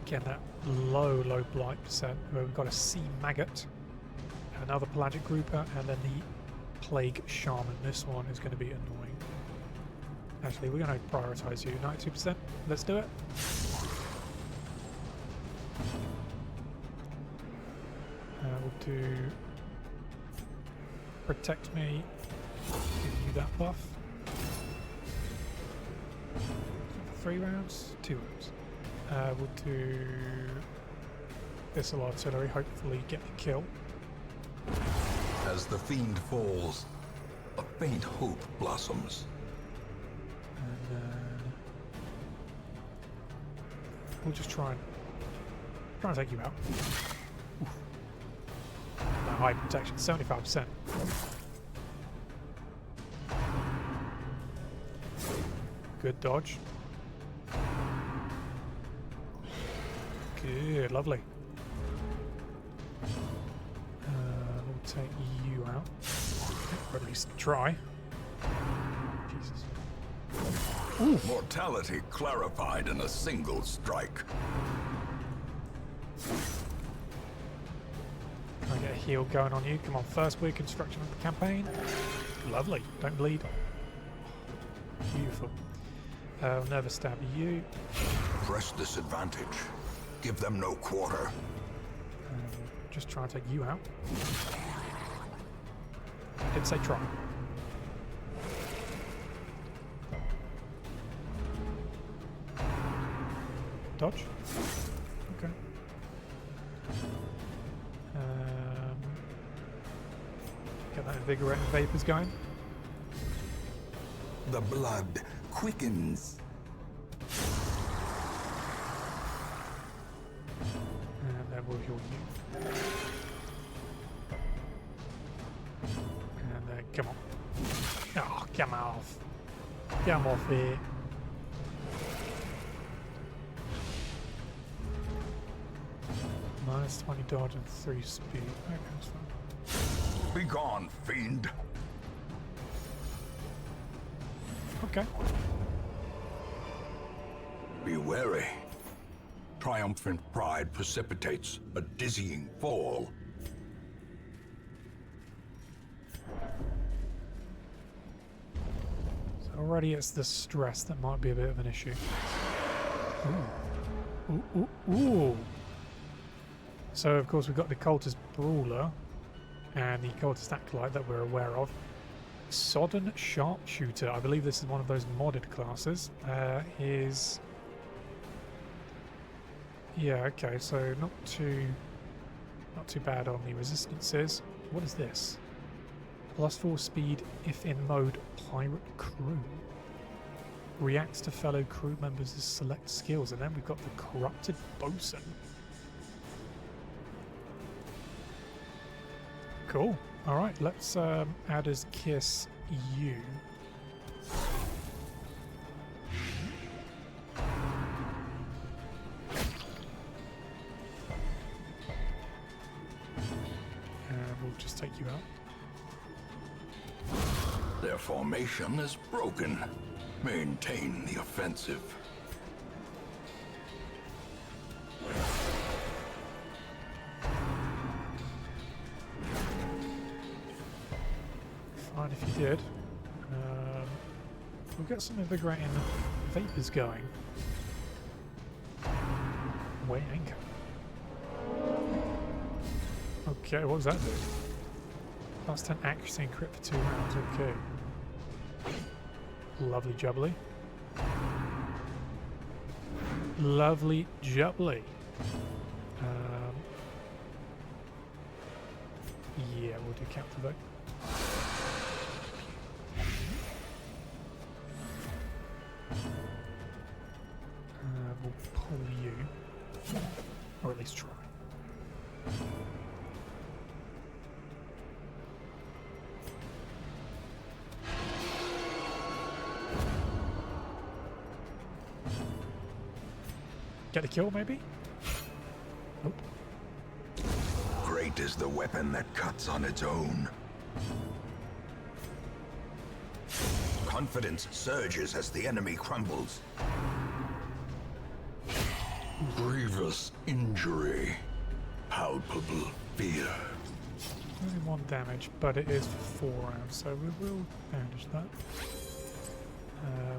B: Again, that low blight percent. Where we've got a Sea Maggot. Another Pelagic Grouper, and then the Plague Shaman. This one is going to be annoying. Actually, we're going to prioritize you. 92%. Let's do it. We'll do Protect Me. Give you that buff. 3 rounds? 2 rounds. We'll do Thistle Artillery. Hopefully get the kill.
A: As the fiend falls, a faint hope blossoms.
B: And then we'll just try and take you out. Oof. That high protection, 75%. Good dodge. Good, lovely. We'll take you out. Or at least try. Jesus.
A: Ooh. Mortality clarified in a single strike.
B: Try and get a heal going on you. Come on, first weird construction of the campaign. Lovely. Don't bleed. Beautiful. I'll never stab you.
A: Press disadvantage. Give them no quarter.
B: Just try and take you out. I did say try. Dodge. Okay. Get that invigorating vapors going.
A: The blood quickens.
B: And then we'll heal you. And then come on. Oh, come off. Come off here. Minus 20 dodge and 3 speed. Okay, that's fine.
A: Be gone, fiend.
B: Okay.
A: Be wary. Triumphant pride precipitates a dizzying fall.
B: So already it's the stress that might be a bit of an issue. Ooh. Ooh, ooh, ooh. So of course we've got the Cultist Brawler and the Cultist Acolyte that we're aware of. Sodden Sharpshooter. I believe this is one of those modded classes. Yeah, okay, so not too bad on the resistances. What is this? +4 speed if in mode Pirate Crew. Reacts to fellow crew members as select skills, and then we've got the Corrupted Bosun. Cool. All right, let's add as Kiss you. And we'll just take you out.
A: Their formation is broken. Maintain the offensive.
B: Fine if you did. We'll get some invigorating vapors going. Weigh anchor. Okay, what does that do? Plus 10 accuracy and crit for 2 rounds. Okay. Lovely jubbly. Lovely jubbly. Yeah, we'll do captivate. We'll pull you, or at least try. Get a kill, maybe? Nope.
A: Great is the weapon that cuts on its own. Confidence surges as the enemy crumbles. Grievous injury. Palpable fear.
B: Only 1 damage, but it is for 4 rounds, so we will bandage that.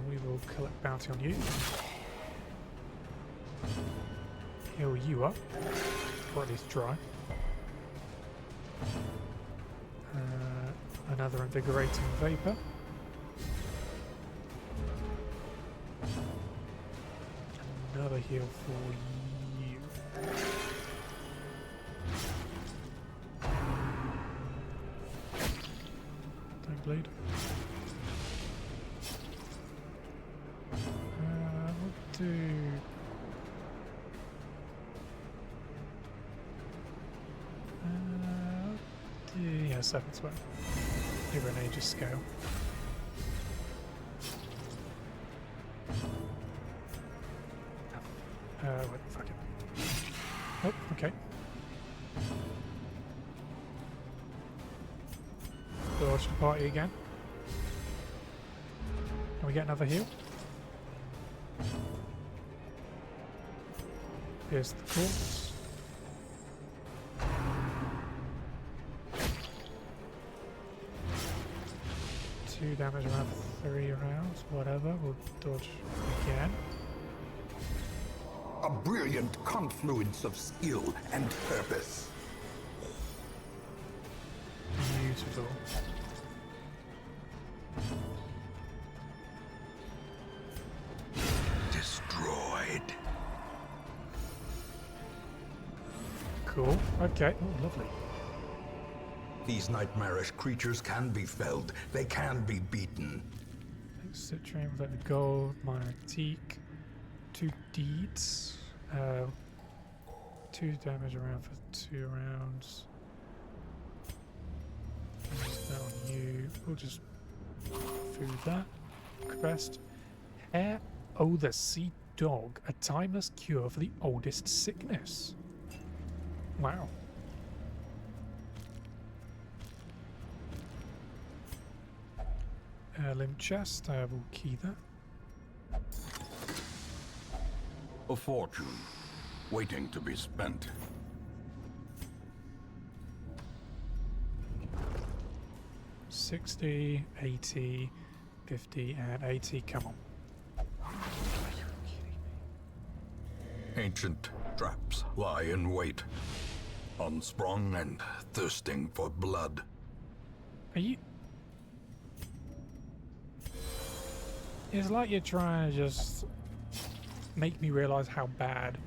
B: We will collect bounty on you. Heal you up, or at least try. Another invigorating vapor. Another heal for you. Don't bleed. We'll do... yeah, 7 swing. Over an Aegis scale. Wait, fuck it. Oh, okay. Dodge the party again. Can we get another heal? Here's the corpse. 2 damage around 3 rounds, whatever. We'll dodge again.
A: A brilliant confluence of skill and purpose.
B: Beautiful.
A: Destroyed.
B: Cool. Okay. Oh, lovely.
A: These nightmarish creatures can be felled. They can be beaten.
B: Citrine without the gold, minor antique, 2 deeds, 2 damage around for 2 rounds. That on you. We'll just food that. Crest. Hair o' the Sea Dog, a timeless cure for the oldest sickness. Wow. Limb chest, I will key that.
A: A fortune, waiting to be spent.
B: $60, $80, $50, and $80. Come on.
A: Ancient traps lie in wait, unsprung and thirsting for blood.
B: Are you... It's like you're trying to just make me realise how bad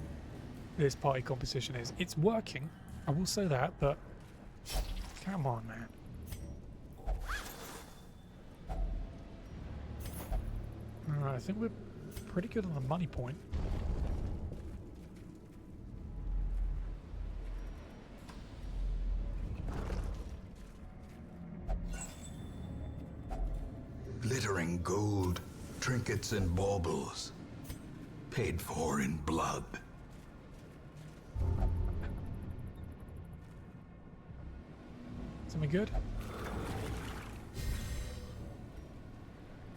B: this party composition is. It's working, I will say that, but come on, man. Alright, I think we're pretty good on the money point.
A: Glittering gold, trinkets and baubles, paid for in blood.
B: Something good?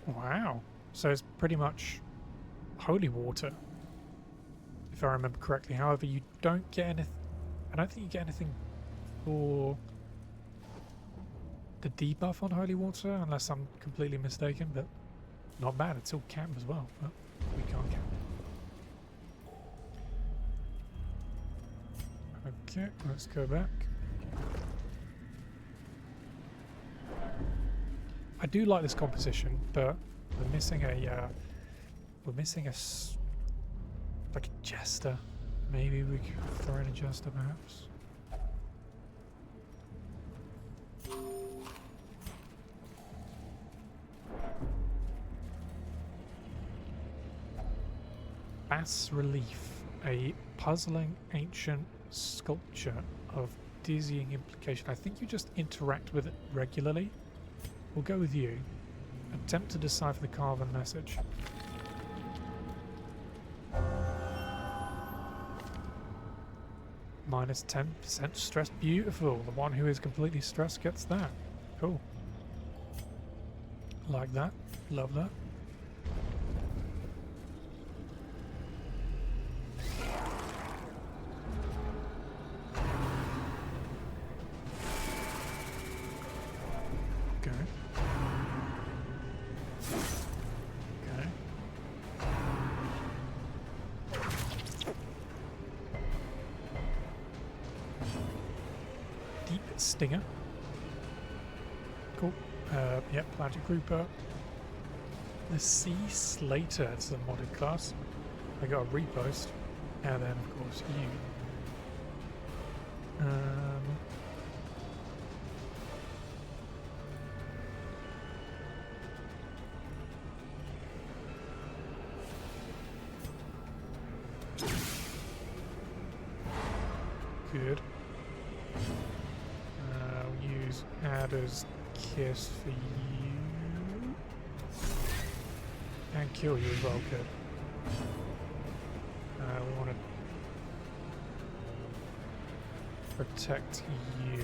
B: Wow. So it's pretty much holy water, if I remember correctly. However, you don't get anything. I don't think you get anything for the debuff on holy water, unless I'm completely mistaken. But not bad. It's all camp as well. But we can't camp. Okay, let's go back. I do like this composition, but we're missing a Like a Jester. Maybe we could throw in a Jester, perhaps. Bas Relief, a puzzling ancient sculpture of dizzying implication. I think you just interact with it regularly. We'll go with you. Attempt to decipher the carven message. Minus 10% stress. Beautiful. The one who is completely stressed gets that. Cool. Like that. Love that. Okay. Okay. Deep Stinger. Cool. Yep, Pelagic Grouper. The Sea Slater, it's a modded class. I got a repost. And then, of course, you. Good. We'll use Adder's Kiss for you. And kill you as well, good. We want to protect you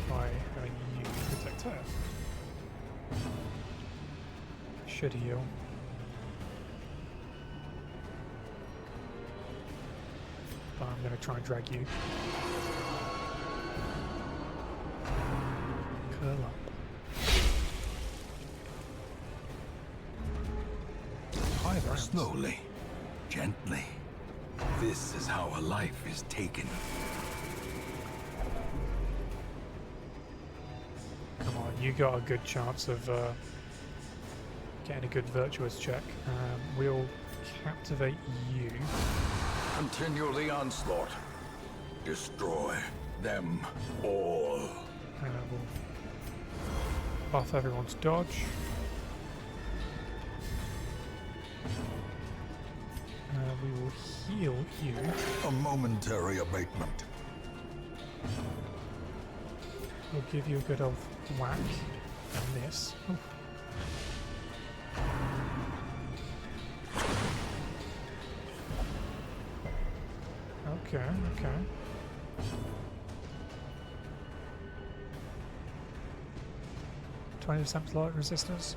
B: by having you protect her. Should heal. But I'm going to try and drag you. Curl up.
A: Slowly, gently. This is how a life is taken.
B: Come on, you got a good chance of getting a good virtuous check. We'll captivate you.
A: Continue the onslaught. Destroy them all.
B: We'll buff everyone's dodge. We will heal you.
A: A momentary abatement.
B: We'll give you a good old whack and this. Oof. Okay, okay. Templar resistance.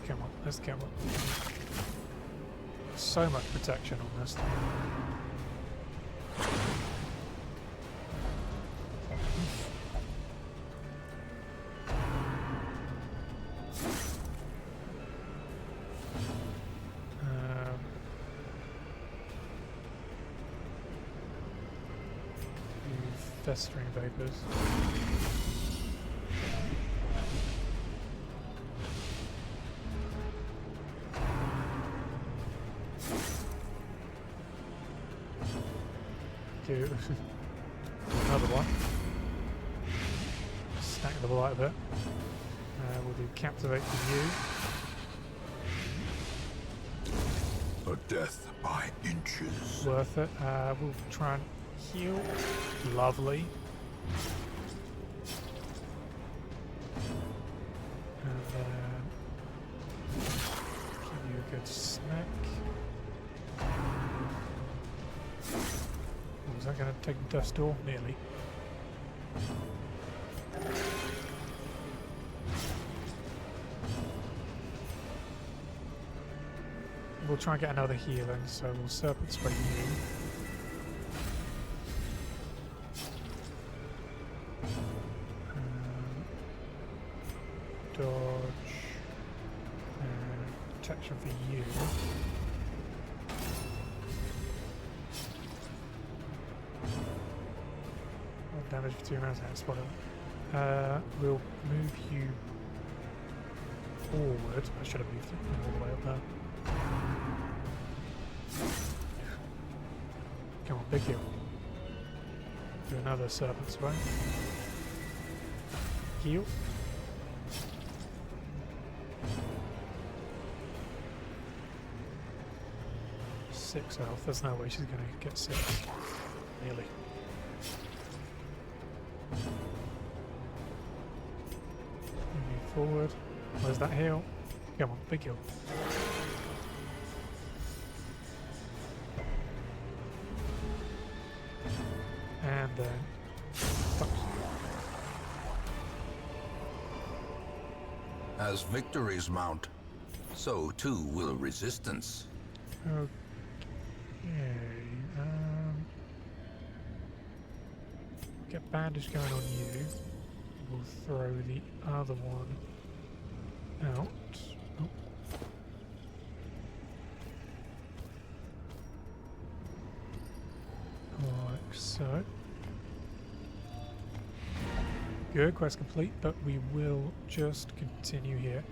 B: Come on, let's come on. So much protection on this thing. Festering vapors. Do another one. Stack the light a bit. We'll do captivate for you.
A: A death by inches.
B: Worth it. We'll try and heal. Lovely. And then give you a good snack. Was that going to take the dust door? Nearly. We'll try and get another healing, so we'll serpent spray you. Dodge and protection for you. damage for 2 rounds. That's whatever. We'll move you forward. I should have moved it all the way up there. Come on, big heal. Do another Serpent's Way. Heal. Six health. There's no way she's going to get 6. Nearly. Move forward. Where's that heal? Come on, big heal. And then stop.
A: As victories mount, so too will resistance.
B: Okay. Get bandage going on you. We'll throw the other one out. Oh. Like so. Good, quest complete, but we will just continue here.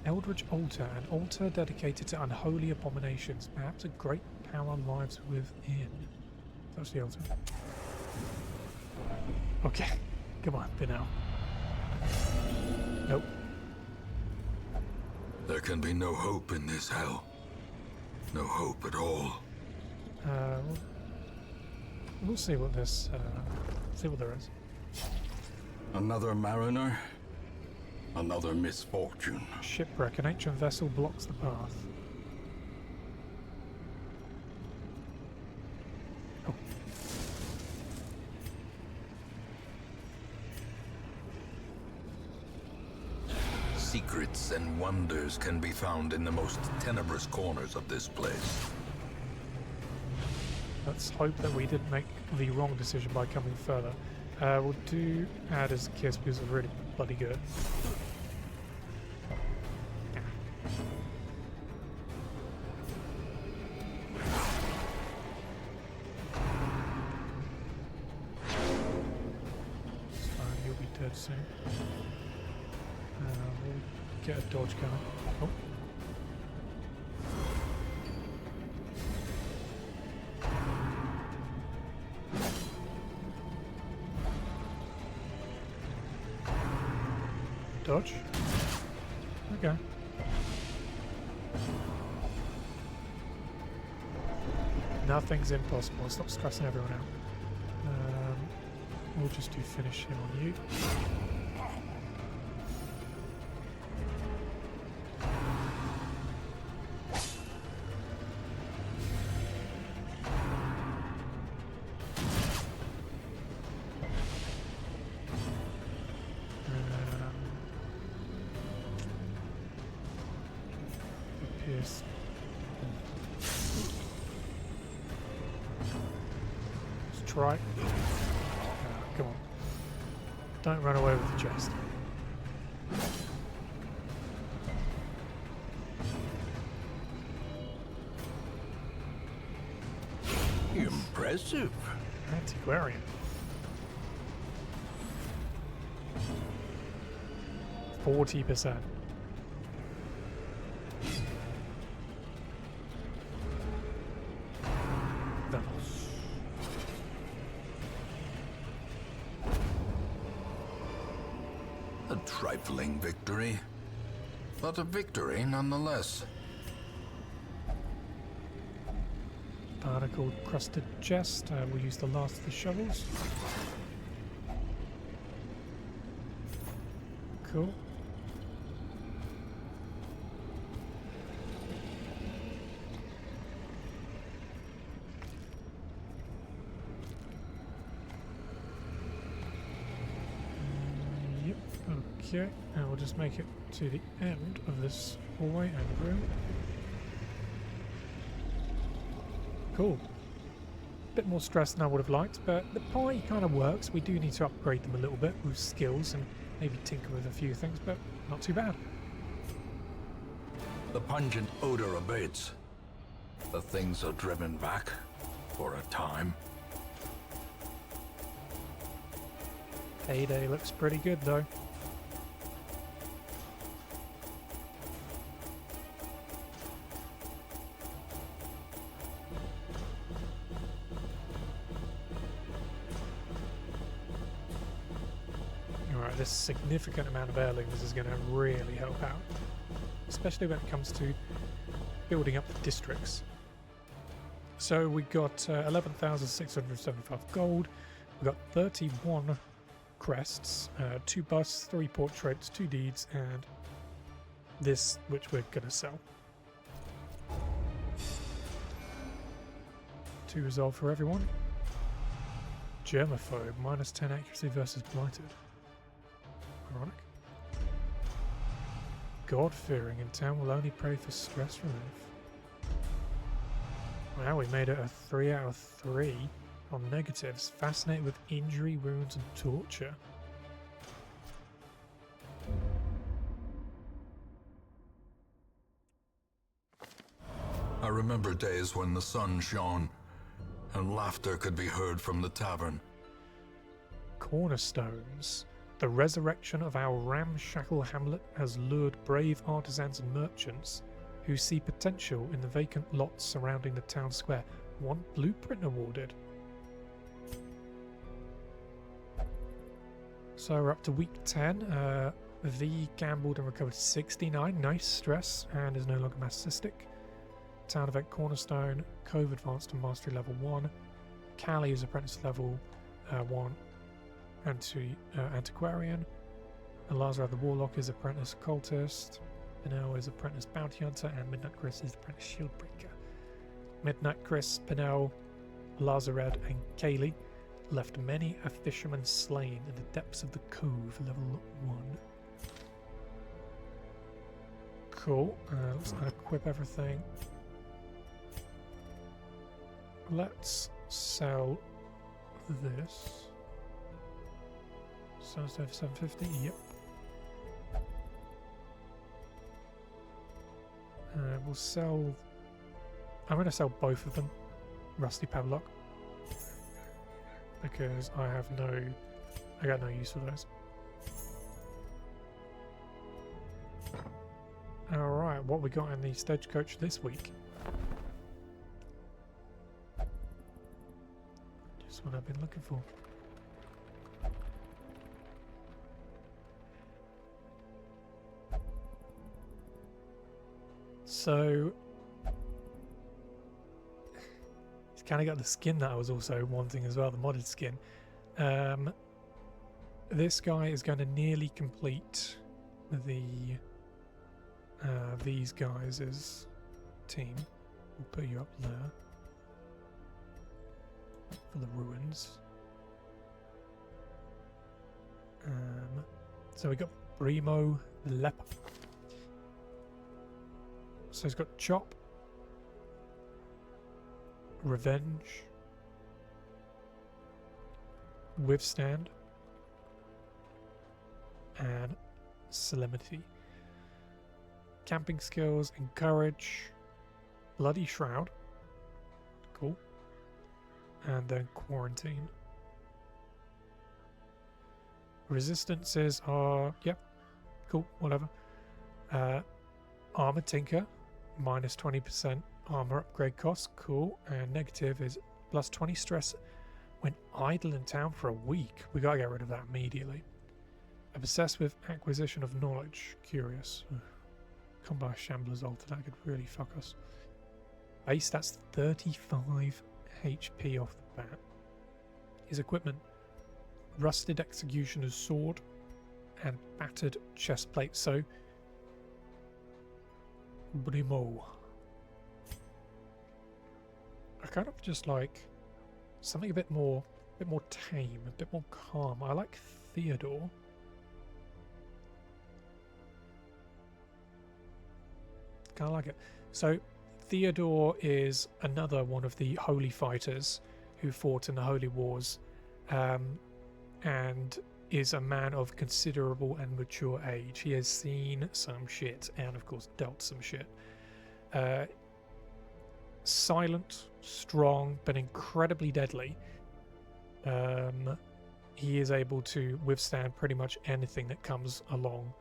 B: Eldritch Altar, an altar dedicated to unholy abominations. Perhaps a great power lies within. That's the altar. Okay, come on, bin out. Nope.
A: There can be no hope in this hell. No hope at all.
B: We'll see what this, see what there is.
A: Another mariner? Another misfortune.
B: Shipwreck. An ancient vessel blocks the path. Oh.
A: Secrets and wonders can be found in the most tenebrous corners of this place.
B: Let's hope that we didn't make the wrong decision by coming further. We'll do Adder's Kiss because it's really bloody good. It's fine, you'll be dead soon. We'll get a dodge going. Oh. Dodge. Okay. Nothing's impossible. Stop stressing everyone out. We'll just do finish him on you. Pierce. Let's try. Come on. Don't run away with the chest.
A: Impressive.
B: Antiquarian. 40%.
A: A trifling victory, but a victory nonetheless.
B: Barnacle crusted chest. We'll use the last of the shovels. Cool. Okay, and we'll just make it to the end of this hallway and room. Cool. Bit more stress than I would have liked, but the party kind of works. We do need to upgrade them a little bit with skills and maybe tinker with a few things, but not too bad.
A: The pungent odor abates. The things are driven back for a time.
B: Payday looks pretty good though. Alright, this significant amount of heirlooms is going to really help out. Especially when it comes to building up the districts. So we got 11,675 gold. We got 31 crests, 2 busts, 3 portraits, 2 deeds, and this, which we're gonna sell. 2 resolve for everyone. Germaphobe, minus 10 accuracy versus blighted. Ironic. God-fearing in town will only pray for stress relief. Wow, we made it a 3 out of 3 on negatives. Fascinated with injury, wounds, and torture.
A: I remember days when the sun shone and laughter could be heard from the tavern.
B: Cornerstones. The resurrection of our ramshackle hamlet has lured brave artisans and merchants who see potential in the vacant lots surrounding the town square. 1 blueprint awarded. So we're up to week 10. V gambled and recovered 69. Nice stress and is no longer masochistic. Town event cornerstone. Cove advanced to mastery level 1. Callie is apprentice level 1. Antiquarian. Lazar the Warlock is apprentice Cultist. Pinel is apprentice Bounty Hunter, and Midnight Chris is apprentice Shieldbreaker. Midnight Chris, Pinel, Lazared, and Kaylee left many a fisherman slain in the depths of the cove, level 1. Cool. Let's equip everything. Let's sell this. So it's over 750. Yep. We'll sell. I'm going to sell both of them. Rusty Padlock. Because I got no use for those. Alright, what we got in the stagecoach this week? Just what I've been looking for. So it's kind of got the skin that I was also wanting as well, the modded skin. This guy is going to nearly complete the these guys' team. We'll put you up there for the ruins. So we got Brimo Leper. So he's got Chop, Revenge, Withstand, and Solemnity. Camping skills, Encourage, Bloody Shroud, cool, and then Quarantine. Resistances are, yep, cool, whatever. Armor Tinker, minus 20% armor upgrade cost, cool, and negative is plus 20 stress when idle in town for a week. We gotta get rid of that immediately. Obsessed with acquisition of knowledge, curious. Come by Shambler's altar, that could really fuck us. Base, that's 35 HP off the bat. His equipment, rusted executioner's sword and battered chest plate. So Brimo. I kind of just like something a bit more tame, a bit more calm. I like Theodore. Kind of like it. So Theodore is another one of the holy fighters who fought in the Holy Wars, and is a man of considerable and mature age. He has seen some shit and of course dealt some shit. Silent, strong, but incredibly deadly. he is able to withstand pretty much anything that comes along,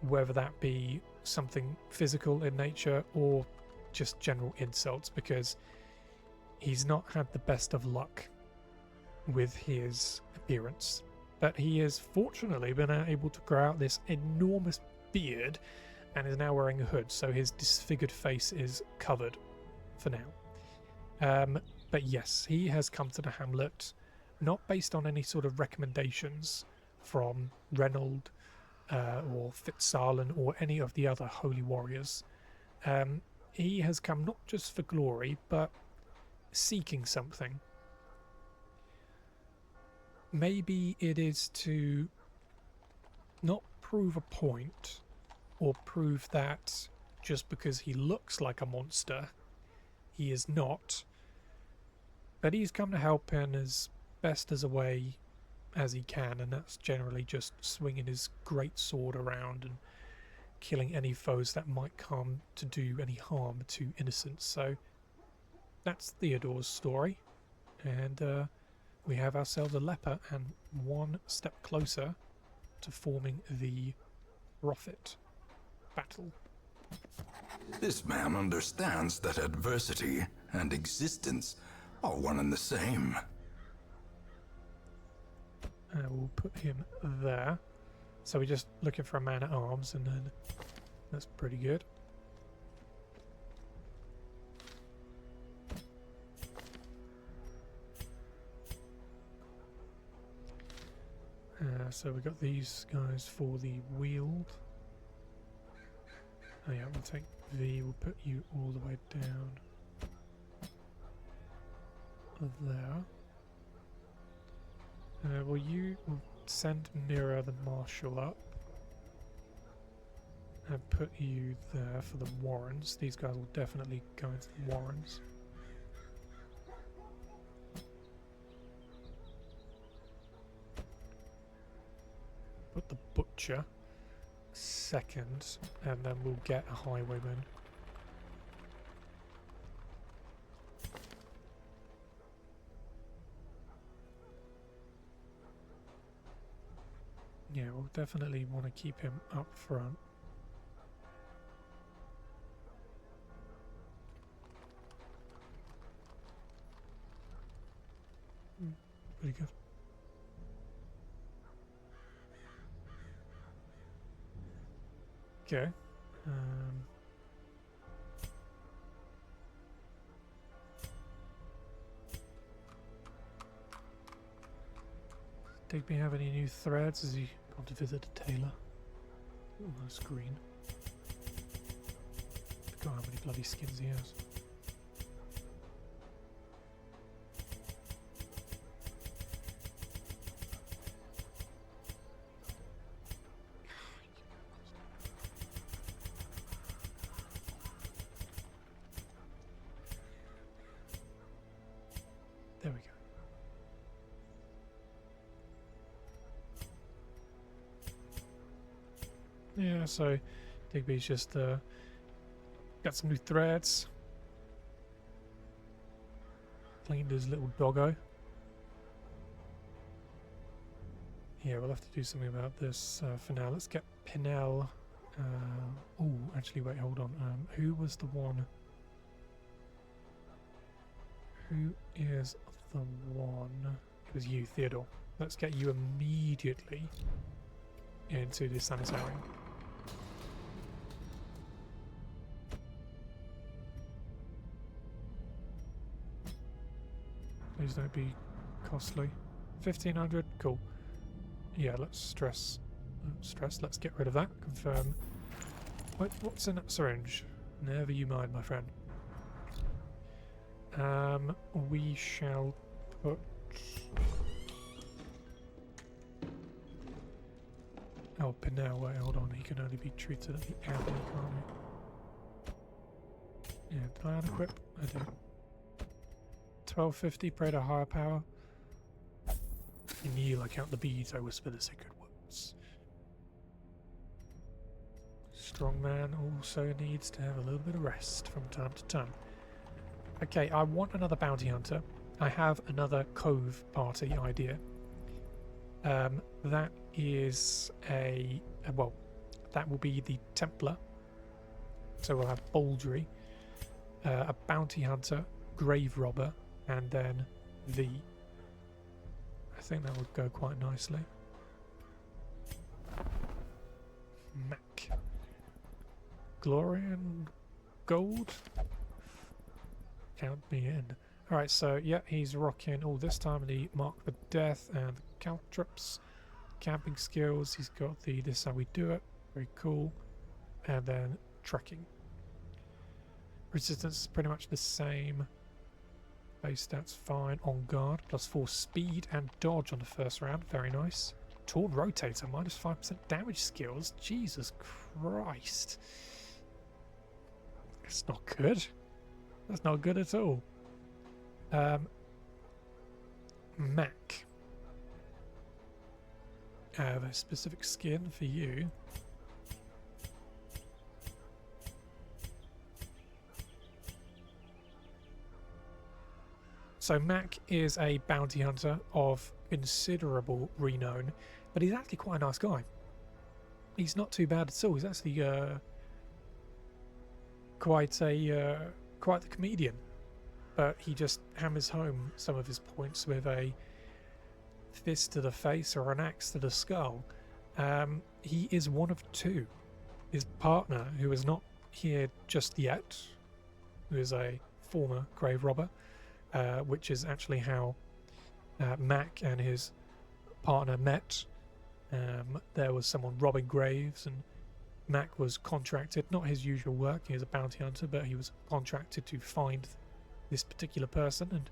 B: whether that be something physical in nature or just general insults, because he's not had the best of luck with his appearance. But he has fortunately been able to grow out this enormous beard and is now wearing a hood, so his disfigured face is covered for now. But yes, he has come to the hamlet not based on any sort of recommendations from Reynold or Fitzarlan or any of the other holy warriors. He has come not just for glory, but seeking something. Maybe it is to not prove a point or prove that just because he looks like a monster, he is not. But he's come to help in as best as a way as he can, and that's generally just swinging his great sword around and killing any foes that might come to do any harm to innocents. So that's Theodore's story, and we have ourselves a leper and one step closer to forming the Prophet battle.
A: This man understands that adversity and existence are one and the same.
B: We'll put him there. So we're just looking for a man at arms, and then that's pretty good. So we got these guys for the wield. Oh yeah, we'll take V, we'll put you all the way down there. Will you send Mirror the Marshal up and put you there for the Warrens. These guys will definitely go into the Warrens. Put the Butcher second, and then we'll get a Highwayman. Yeah, we'll definitely want to keep him up front. Pretty good. Okay. Digby have any new threads? Has he gone to visit a tailor? Oh, nice green. Forgot how many bloody skins he has. There we go. Yeah, so Digby's just got some new threads. Cleaned his little doggo. Yeah, we'll have to do something about this for now. Let's get Pinel. Oh, actually, wait, hold on. Who was the one? Who is the one? It was you, Theodore. Let's get you immediately into the sanitarium. Please don't be costly. 1500, cool. Yeah, let's stress. Let's get rid of that. Confirm. Wait, what's in that syringe? Never you mind, my friend. We shall put. Oh, Pinel, wait, hold on. He can only be treated at the alley, can't he? Yeah, did I unequip? I did. 1250, pray to higher power. In you, I count the beads, I whisper the sacred words. Strong man also needs to have a little bit of rest from time to time. Okay, I want another bounty hunter. I have another cove party idea. That is well, that will be the Templar. So we'll have Baldry, a bounty hunter, grave robber, and then V. I think that would go quite nicely. Mac. Glorian Gold? Count me in. Alright, so yeah, he's rocking all this time the Mark for Death and the cantrips, camping skills. He's got the This Is How We Do It, very cool. And then trekking. Resistance is pretty much the same. Base stats fine. On guard, +4 speed and dodge on the first round, very nice. Torn rotator, -5% damage skills. Jesus Christ. That's not good. That's not good at all. Mac. I have a specific skin for you. So Mac is a bounty hunter of considerable renown, but he's actually quite a nice guy. He's not too bad at all. He's actually quite the comedian, but he just hammers home some of his points with a fist to the face or an axe to the skull. He is one of two. His partner, who is not here just yet, who is a former grave robber, which is actually how Mac and his partner met. There was someone robbing graves, and Mac was contracted, not his usual work, he was a bounty hunter, but he was contracted to find this particular person and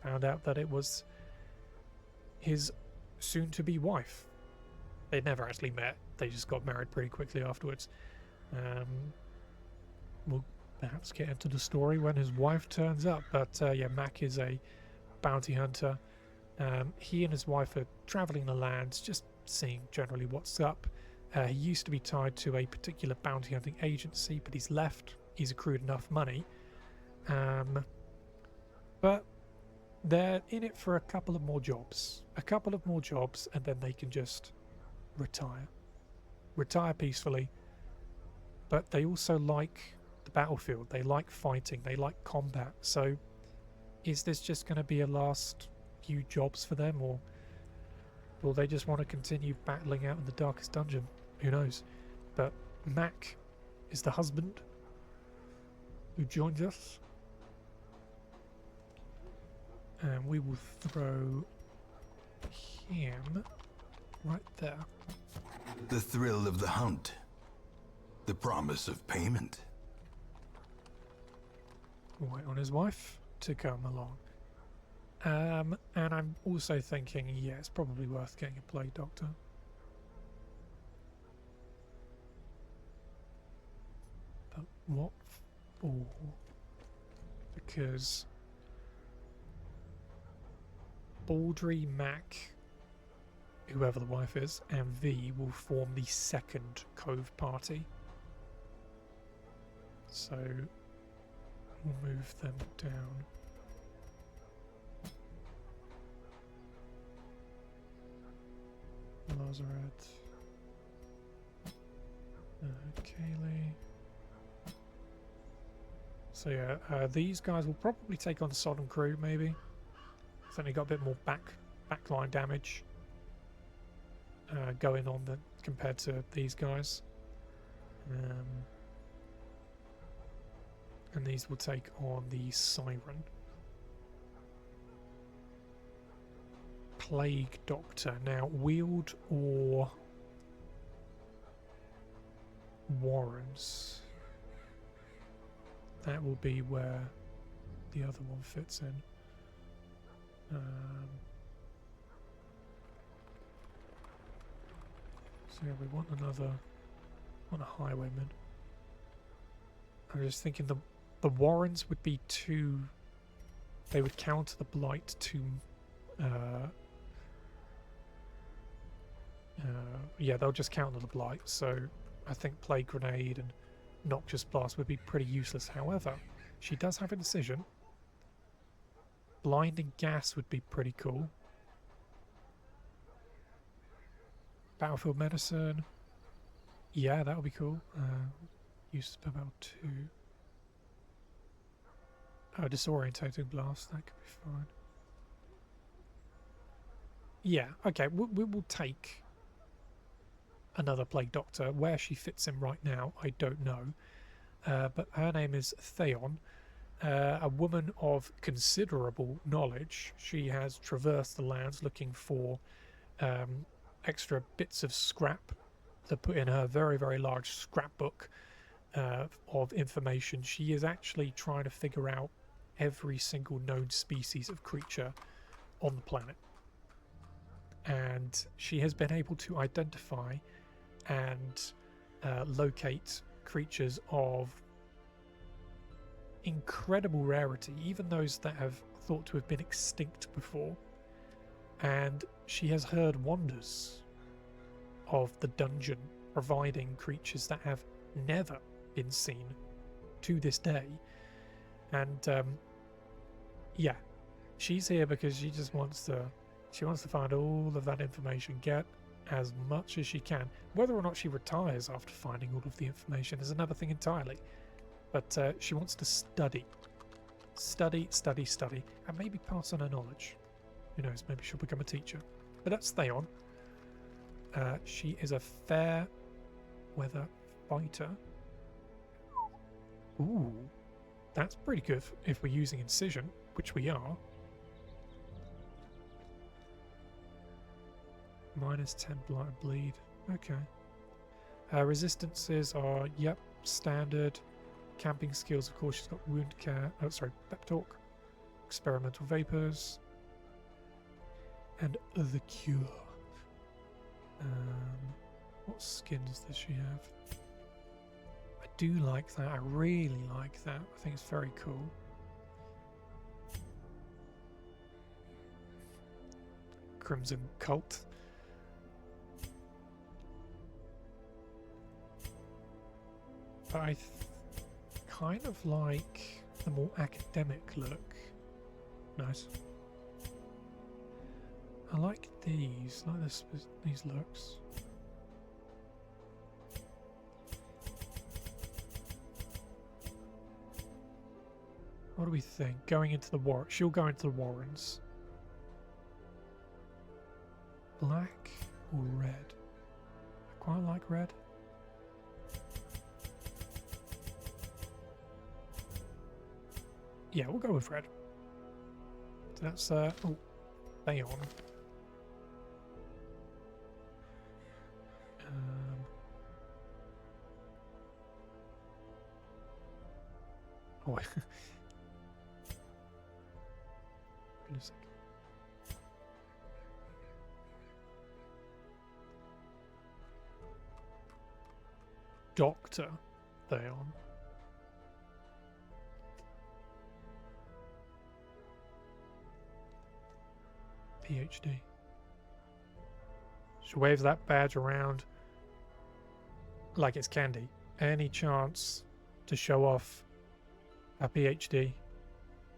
B: found out that it was his soon-to-be wife. They'd never actually met, they just got married pretty quickly afterwards. We'll perhaps get into the story when his wife turns up, but yeah, Mac is a bounty hunter. He and his wife are travelling the lands, just seeing generally what's up. He used to be tied to a particular bounty hunting agency, but he's left. He's accrued enough money. But they're in it for a couple of more jobs. And then they can just retire. Retire peacefully. But they also like the battlefield. They like fighting. They like combat. So is this just going to be a last few jobs for them, or will they just want to continue battling out in the darkest dungeon? Who knows? But Mac is the husband who joins us. And we will throw him right there.
C: The thrill of the hunt. The promise of payment.
B: We'll wait on his wife to come along. And I'm also thinking, yeah, it's probably worth getting a plague doctor. But what for? Because Baldry, Mac, whoever the wife is, and V will form the second Cove party. So we'll move them down. Lazaret. Kaylee. So yeah, these guys will probably take on Sodom Crew, maybe. I think they got a bit more backline damage going on than compared to these guys. And these will take on the Siren. Plague Doctor. Now, Wield or Warrens. That will be where the other one fits in. So yeah, we want a Highwayman. I'm just thinking the Warrens would be too. They would counter the Blight too. Yeah, they'll just counter the Blight. So I think Plague Grenade and Noxious Blast would be pretty useless. However, she does have a decision. Blinding Gas would be pretty cool. Battlefield medicine. Yeah, that would be cool. Use about 2. Oh, disorientating blast. That could be fine. Yeah, okay. We will take another Plague Doctor. Where she fits in right now, I don't know. But her name is Theon. A woman of considerable knowledge. She has traversed the lands looking for extra bits of scrap to put in her very, very large scrapbook of information. She is actually trying to figure out every single known species of creature on the planet. And she has been able to identify and locate creatures of incredible rarity, even those that have thought to have been extinct before. And she has heard wonders of the dungeon providing creatures that have never been seen to this day. And yeah, she's here because she just wants to find all of that information, get as much as she can. Whether or not she retires after finding all of the information is another thing entirely. But she wants to study, and maybe pass on her knowledge. Who knows, maybe she'll become a teacher. But that's Theon. She is a fair weather fighter. Ooh, that's pretty good if we're using Incision, which we are. Minus 10 blight bleed. Okay. Resistances are, yep, standard. Camping skills, of course, she's got wound care. Oh, sorry, pep talk. Experimental vapors. And the cure. What skins does she have? I do like that. I really like that. I think it's very cool. Crimson Cult. But I kind of like the more academic look. Nice. I like these, these looks. What do we think? Going into the war, she'll go into the Warrens. Black or red? I quite like red. Yeah, we'll go with red. So that's oh, Theon. Oh, wait a second. Doctor Theon. PhD. She waves that badge around like it's candy. Any chance to show off her PhD,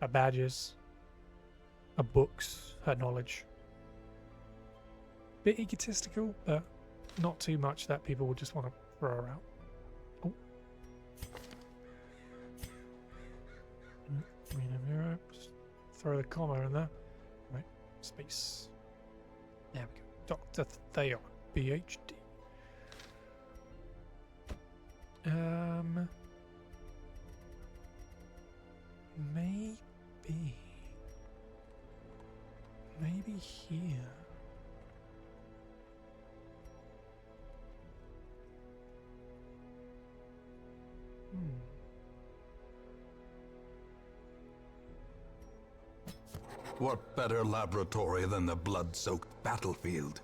B: her badges, her books, her knowledge. Bit egotistical, but not too much that people will just want to throw her out. Oh. Just throw the comma in there. Right, space. There we go. Dr. Theon, PhD. Maybe here.
C: What better laboratory than the blood-soaked battlefield?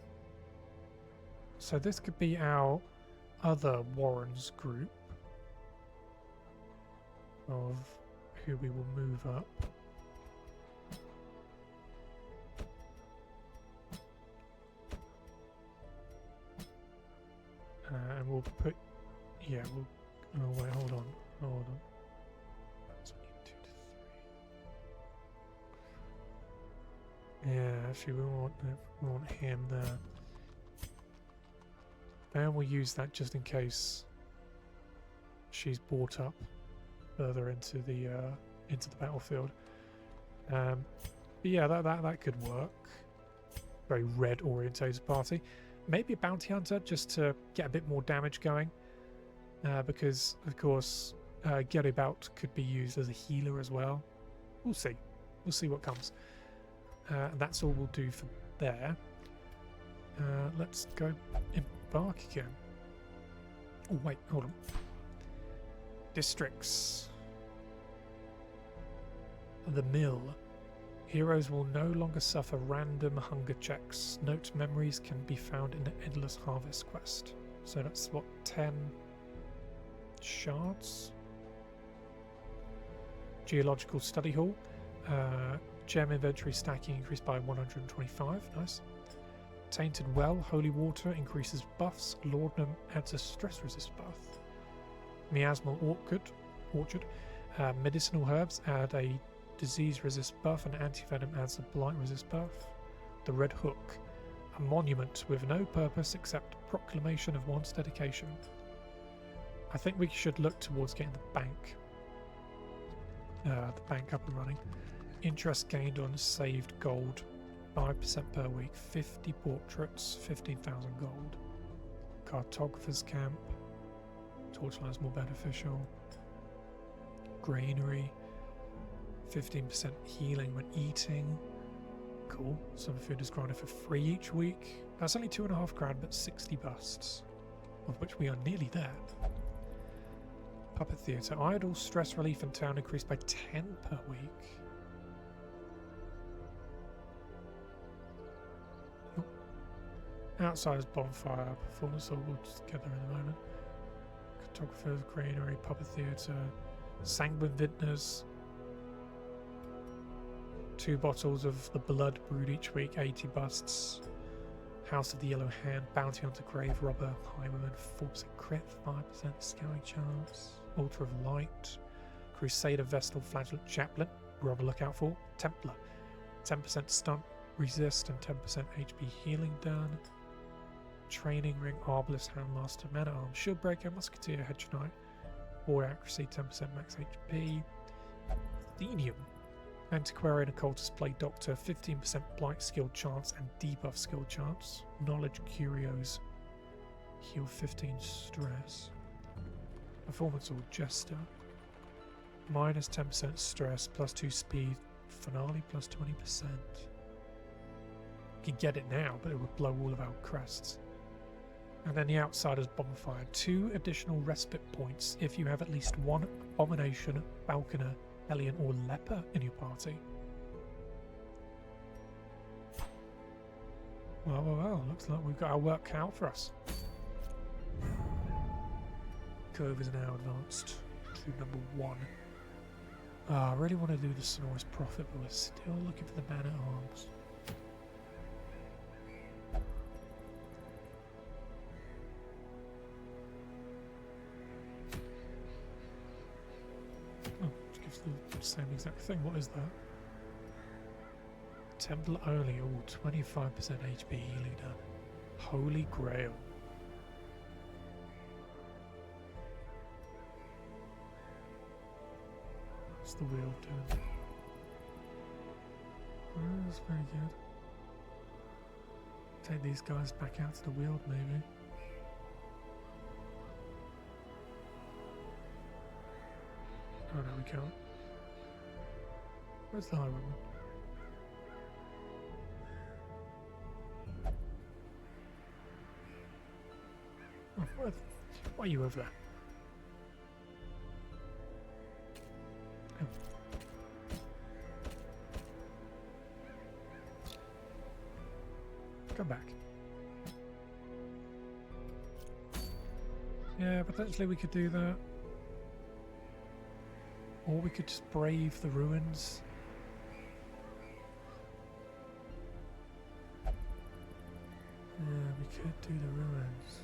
B: So this could be our other Warrens group of who we will move up. And we'll put, yeah, we'll, oh wait, hold on. That's 2 to 3. Yeah, actually we want him there. And we'll use that just in case she's brought up further into the battlefield. But yeah, that could work. Very red orientated party. Maybe a bounty hunter just to get a bit more damage going, because of course Geribout could be used as a healer as well. We'll see what comes. And that's all we'll do for there. Let's go embark again. Oh wait, hold on. Districts. The mill. Heroes will no longer suffer random hunger checks. Note memories can be found in the Endless Harvest quest. So that's what, 10 shards? Geological Study Hall. Gem inventory stacking increased by 125. Nice. Tainted Well. Holy Water increases buffs. Laudanum adds a stress resist buff. Miasmal Orchard. Medicinal herbs add a disease resist buff, and anti-venom adds a blight resist buff. The Red Hook, a monument with no purpose except proclamation of one's dedication. I think we should look towards getting the bank up and running. Interest gained on saved gold, 5% per week. 50 portraits, 15,000 gold. Cartographer's camp, torchlight's more beneficial. Granary, 15% healing when eating. Cool. Some food is granted for free each week. That's only 2.5 grand, but 60 busts, of which we are nearly there. Puppet Theatre. Idle stress relief in town increased by 10 per week. Oh. Outsider's bonfire. Performance all together in a moment. Cartographer's granary. Puppet Theatre. Sanguine vintners. 2 bottles of the blood brewed each week, 80 busts. House of the Yellow Hand, Bounty Hunter, Grave Robber, Highwayman, 4% crit, 5% scouting chance. Altar of Light, Crusader, Vestal, Flagellant, Chaplain, Robber look out for. Templar, 10% stunt resist and 10% HP healing done. Training Ring, Arbalist, Handmaster, Man at Arms, Shield Breaker, Musketeer, Hedgeknight, Boy Accuracy, 10% max HP. Athenium, Antiquarian, Occultist, Blade Doctor, 15% Blight skill chance and debuff skill chance. Knowledge Curios, heal 15 stress. Performance or Jester, minus 10% stress, plus 2 speed. Finale, plus 20%. You can get it now, but it would blow all of our crests. And then the Outsider's Bonfire, 2 additional respite points if you have at least 1 Abomination, Falconer, Hellion or Leper in your party. Well, looks like we've got our work cut out for us. Curve is now advanced to number 1. I really want to do the Sonorous Prophet, but we're still looking for the Man at Arms. The same exact thing. What is that? Templar only. Oh, 25% HP healing done. Holy Grail. What's the wheel doing? Oh, that's very good. Take these guys back out to the wheel, maybe. Oh no, we can't. Where's the Highwayman? Oh, why are you over there? Oh. Come back. Yeah, potentially we could do that. Or we could just brave the ruins. Yeah, we could do the ruins.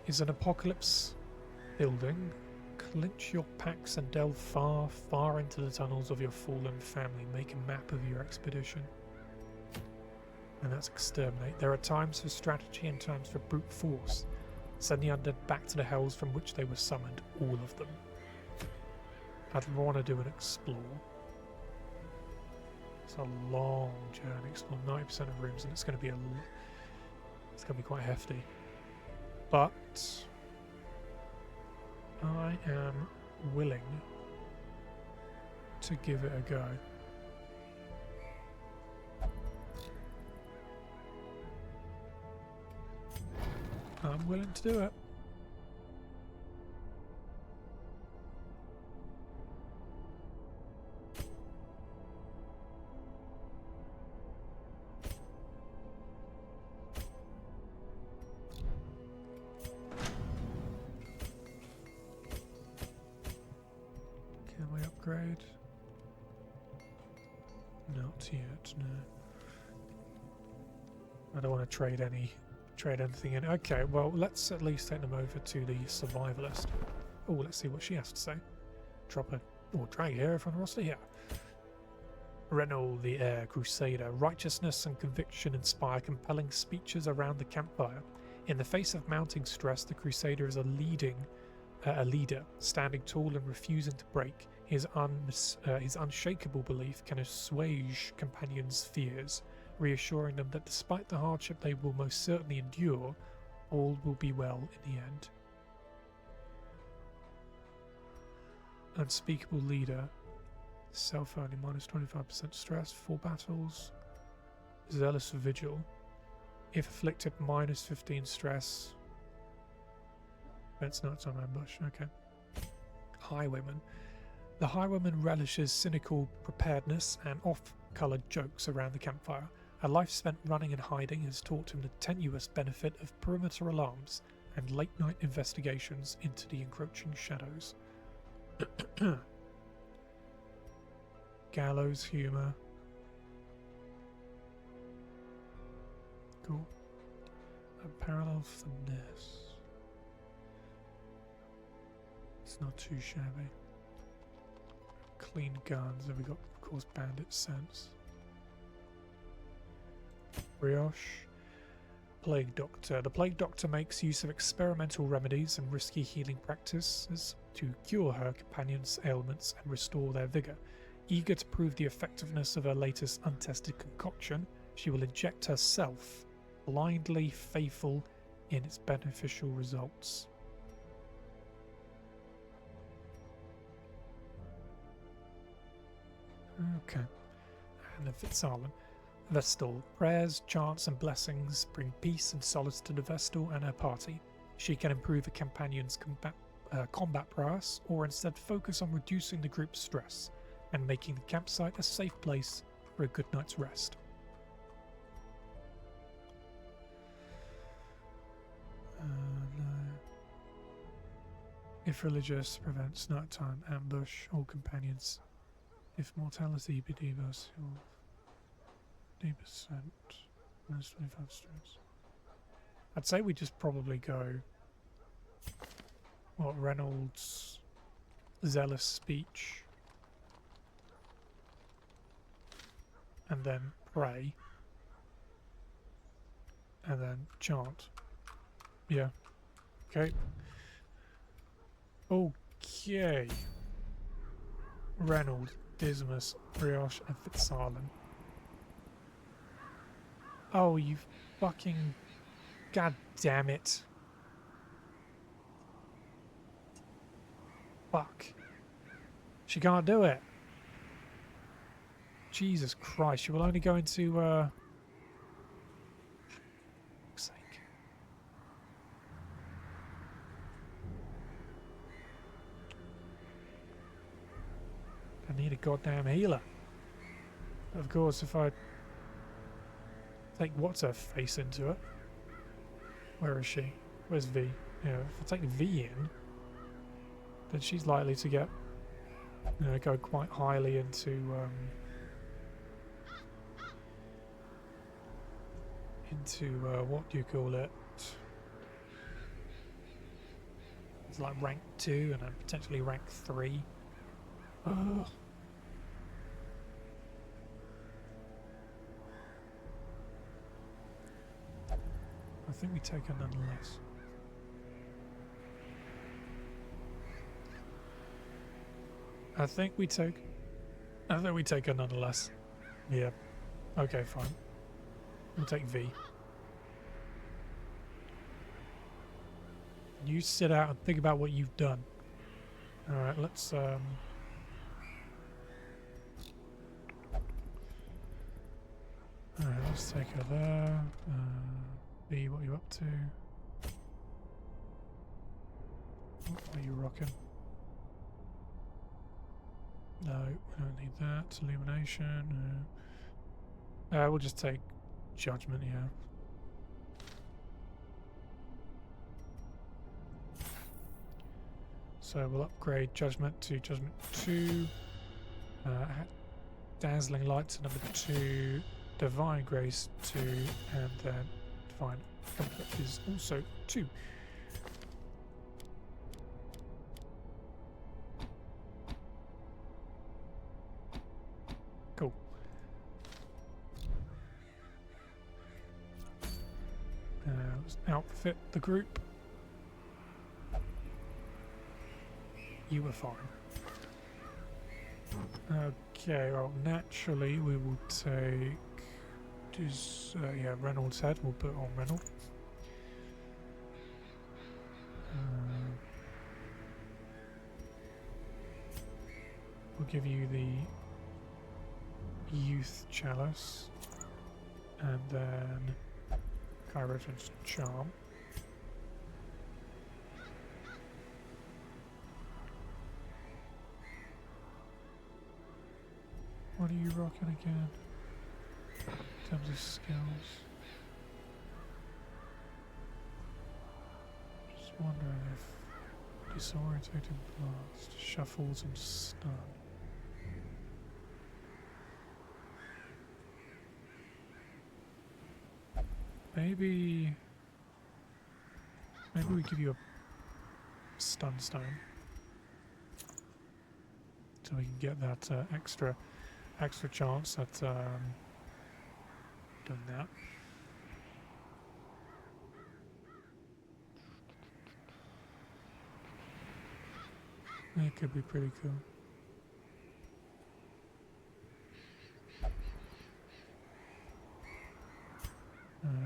B: Is an apocalypse building Clinch your packs and delve far, far into the tunnels of your fallen family. Make a map of your expedition. And that's exterminate. There are times for strategy and times for brute force. Send the undead back to the hells from which they were summoned, all of them. I'd want to do an explore. It's a long journey. Explore 90% of rooms, and it's going to be it's going to be quite hefty. But I am willing to give it a go. I'm willing to do it. Can we upgrade? Not yet, no. I don't want to trade anything in. Okay, well, let's at least take them over to the survivalist. Oh, let's see what she has to say. Drop a or drag her from the roster here. Reynold the Heir, Crusader. Righteousness and conviction inspire compelling speeches around the campfire. In the face of mounting stress, the Crusader is a leader, standing tall and refusing to break. His unshakable belief can assuage companions' fears, reassuring them that despite the hardship they will most certainly endure, all will be well in the end. Unspeakable leader. Self-only minus 25% stress. 4 battles. Zealous vigil. If afflicted, minus 15 stress. That's not some ambush. Okay. Highwayman. The Highwayman relishes cynical preparedness and off-coloured jokes around the campfire. A life spent running and hiding has taught him the tenuous benefit of perimeter alarms and late-night investigations into the encroaching shadows. Gallows humour. Cool. A parallel finesse. It's not too shabby. Clean guns. Have we got, of course, bandit sense? Brioche. Plague Doctor. The Plague Doctor makes use of experimental remedies and risky healing practices to cure her companions' ailments and restore their vigour. Eager to prove the effectiveness of her latest untested concoction, she will inject herself, blindly faithful in its beneficial results. Okay. And the Fitzarlan. Vestal. Prayers, chants and blessings bring peace and solace to the Vestal and her party. She can improve a companion's combat prowess, or instead focus on reducing the group's stress and making the campsite a safe place for a good night's rest. No. If religious, prevents nighttime ambush, all companions. If mortality be debuffs, you'll 10%, minus 25 stress. I'd say we just probably go what Reynolds' zealous speech, and then pray, and then chant. Yeah. Okay. Okay. Reynold, Dismas, Brioche, and Fitzarlan. Oh, you fucking... God damn it. Fuck. She can't do it. Jesus Christ, she will only go into, fuck's sake. I need a goddamn healer. Of course, if I take what's her face into it. Where is she? Where's V? Yeah, if I take V in, then she's likely to get, you know, go quite highly into what do you call it? It's like rank 2 and then potentially rank 3. Ugh. I think we take her nonetheless. I think we take her nonetheless. Yeah. Okay, fine. We'll take V. You sit out and think about what you've done. Alright, let's Alright, let's take her there. B, what are you up to? What are you rocking? No, we don't need that. Illumination. We'll just take Judgment, yeah. So we'll upgrade Judgment to Judgment 2. Dazzling Light to number 2. Divine Grace 2. And then Divine Comfort is also 2. Cool. Let's outfit the group. You were fine. Okay, well, naturally we will take... yeah, Reynolds' head. We'll put on Reynolds. We'll give you the Youth Chalice. And then Chiropractor's Charm. What are you rocking again? In terms of skills. Just wondering if Disorientating Blast, Shuffles and Stun. Maybe we give you a Stun Stone. So we can get that extra chance at doing that. It could be pretty cool.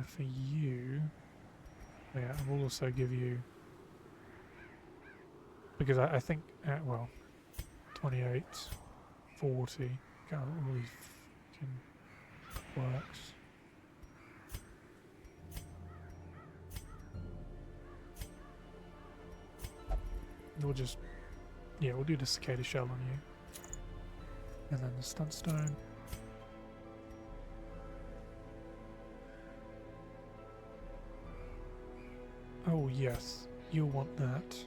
B: For you, yeah, I will also give you, because I think, well, 28, 40, God, all these fucking works. We'll just, yeah, we'll do the Cicada Shell on you. And then the Stun Stone. Oh yes, you'll want that.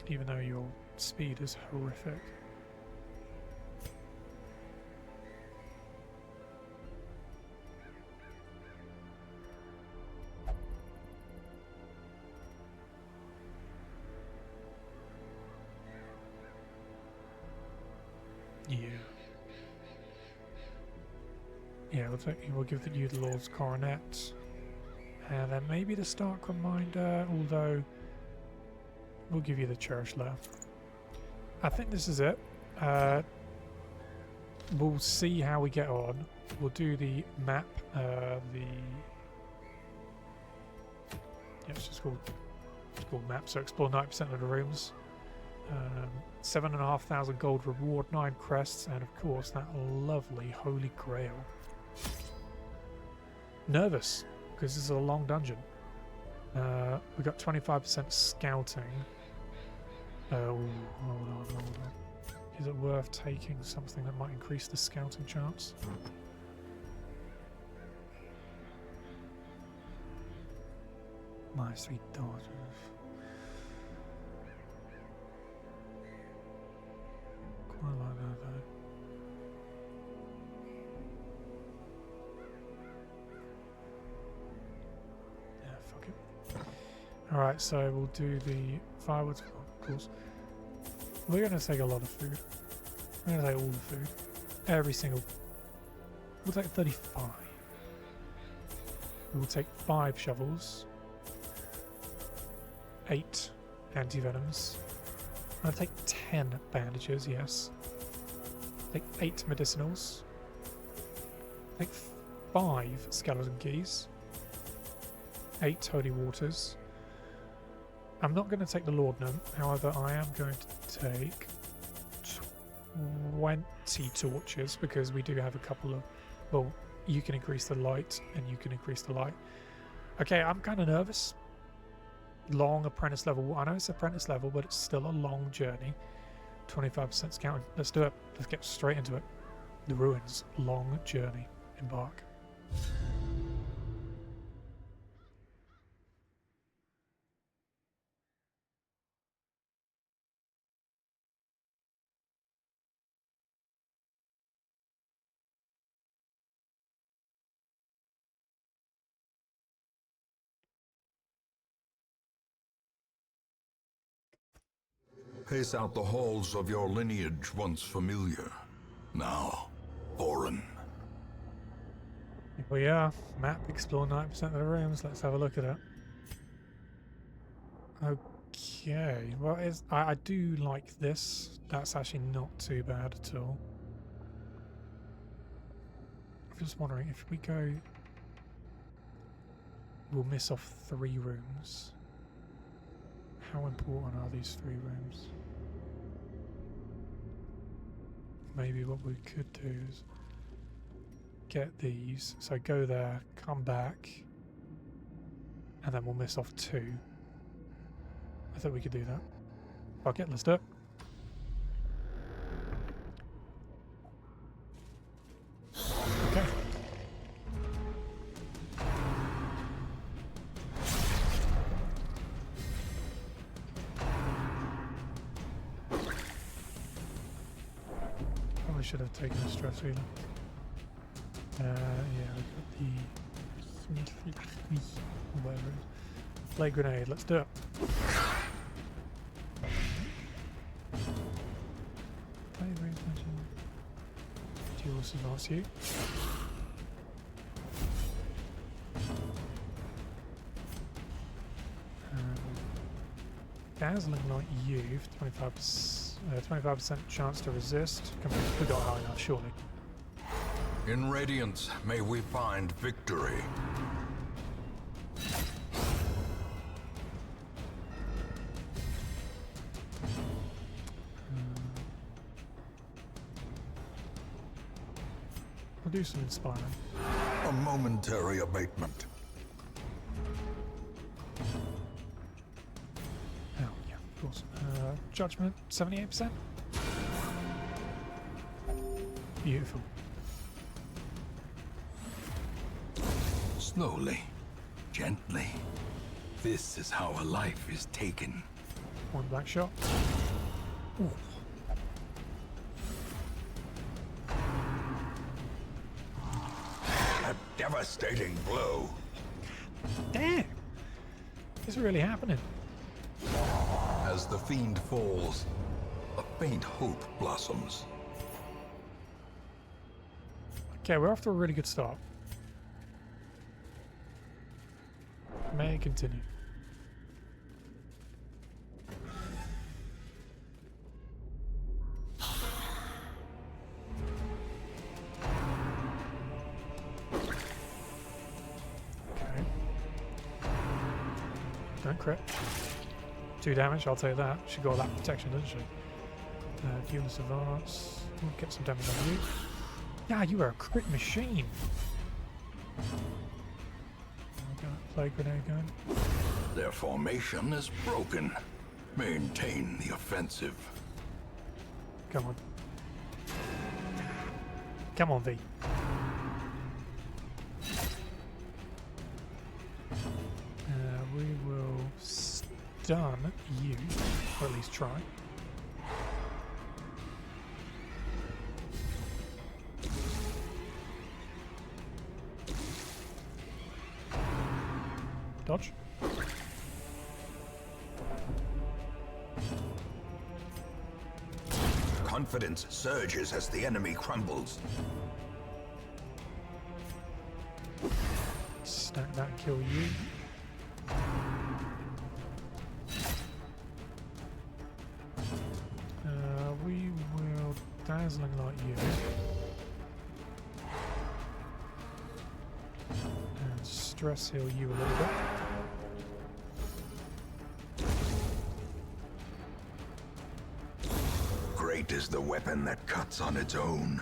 B: Even though your speed is horrific. Yeah. Yeah, we'll give you the Lord's Coronet. And then maybe the Stark Reminder, although we'll give you the Cherished Lair. I think this is it. We'll see how we get on. We'll do the map, yeah, it's just called map, so explore 90% of the rooms. 7,500 gold reward, 9 crests, and of course that lovely Holy Grail. Nervous, because this is a long dungeon. We got 25% scouting. Hold on. Is it worth taking something that might increase the scouting chance? My sweet daughters. Quite like that though. Yeah, fuck it. Alright, so we'll do the firewood, of course. We're going to take a lot of food. We're going to take all the food. Every single... We'll take 35. We will take 5 shovels. 8 anti-venoms. I'll take 10 bandages, yes. Take 8 medicinals. Take 5 skeleton keys. 8 holy waters. I'm not going to take the laudanum, however I am going to take 20 torches because we do have a couple of... Well, you can increase the light and you can increase the light. Okay, I'm kind of nervous. Long apprentice level. I know it's apprentice level, but it's still a long journey. 25% scouting. Let's do it. Let's get straight into it. The ruins. Long journey. Embark.
A: Pace out the halls of your lineage once familiar, now foreign.
B: Here we are. Map, explore 90% of the rooms. Let's have a look at it. Okay. Well, I do like this. That's actually not too bad at all. I'm just wondering if we go... We'll miss off 3 rooms. How important are these 3 rooms? Maybe what we could do is get these. So go there, come back, and then we'll miss off 2. I thought we could do that. Fuck it, let's do it. Okay. Probably should have taken a stress healer. Yeah, we got the whatever it is. Flame grenade, let's do it. Deus advance you. Dazzling like you, 25% chance to resist. We got high enough, surely.
A: In Radiance, may we find victory.
B: We'll do some inspiring.
A: A momentary abatement.
B: Oh, yeah, of course. Judgment, 78%. Beautiful.
C: Slowly, gently. This is how a life is taken.
B: One black shot. Ooh.
A: A devastating blow.
B: Damn! It's really happening.
C: As the fiend falls, a faint hope blossoms.
B: Okay, we're off to a really good start. May it continue. Okay. Don't crit. 2 damage, I'll take that. She got that protection, doesn't she? Fearless advance. We'll get some damage on you. Yeah, you are a crit machine. Plague grenade going.
A: Their formation is broken. Maintain the offensive.
B: Come on. Come on, V. We will stun you, or at least try. Dodge.
C: confidence surges as the enemy crumbles.
B: Stack that and kill you. We will dazzling like you. And stress heal you a little bit.
C: Great is the weapon that cuts on its own.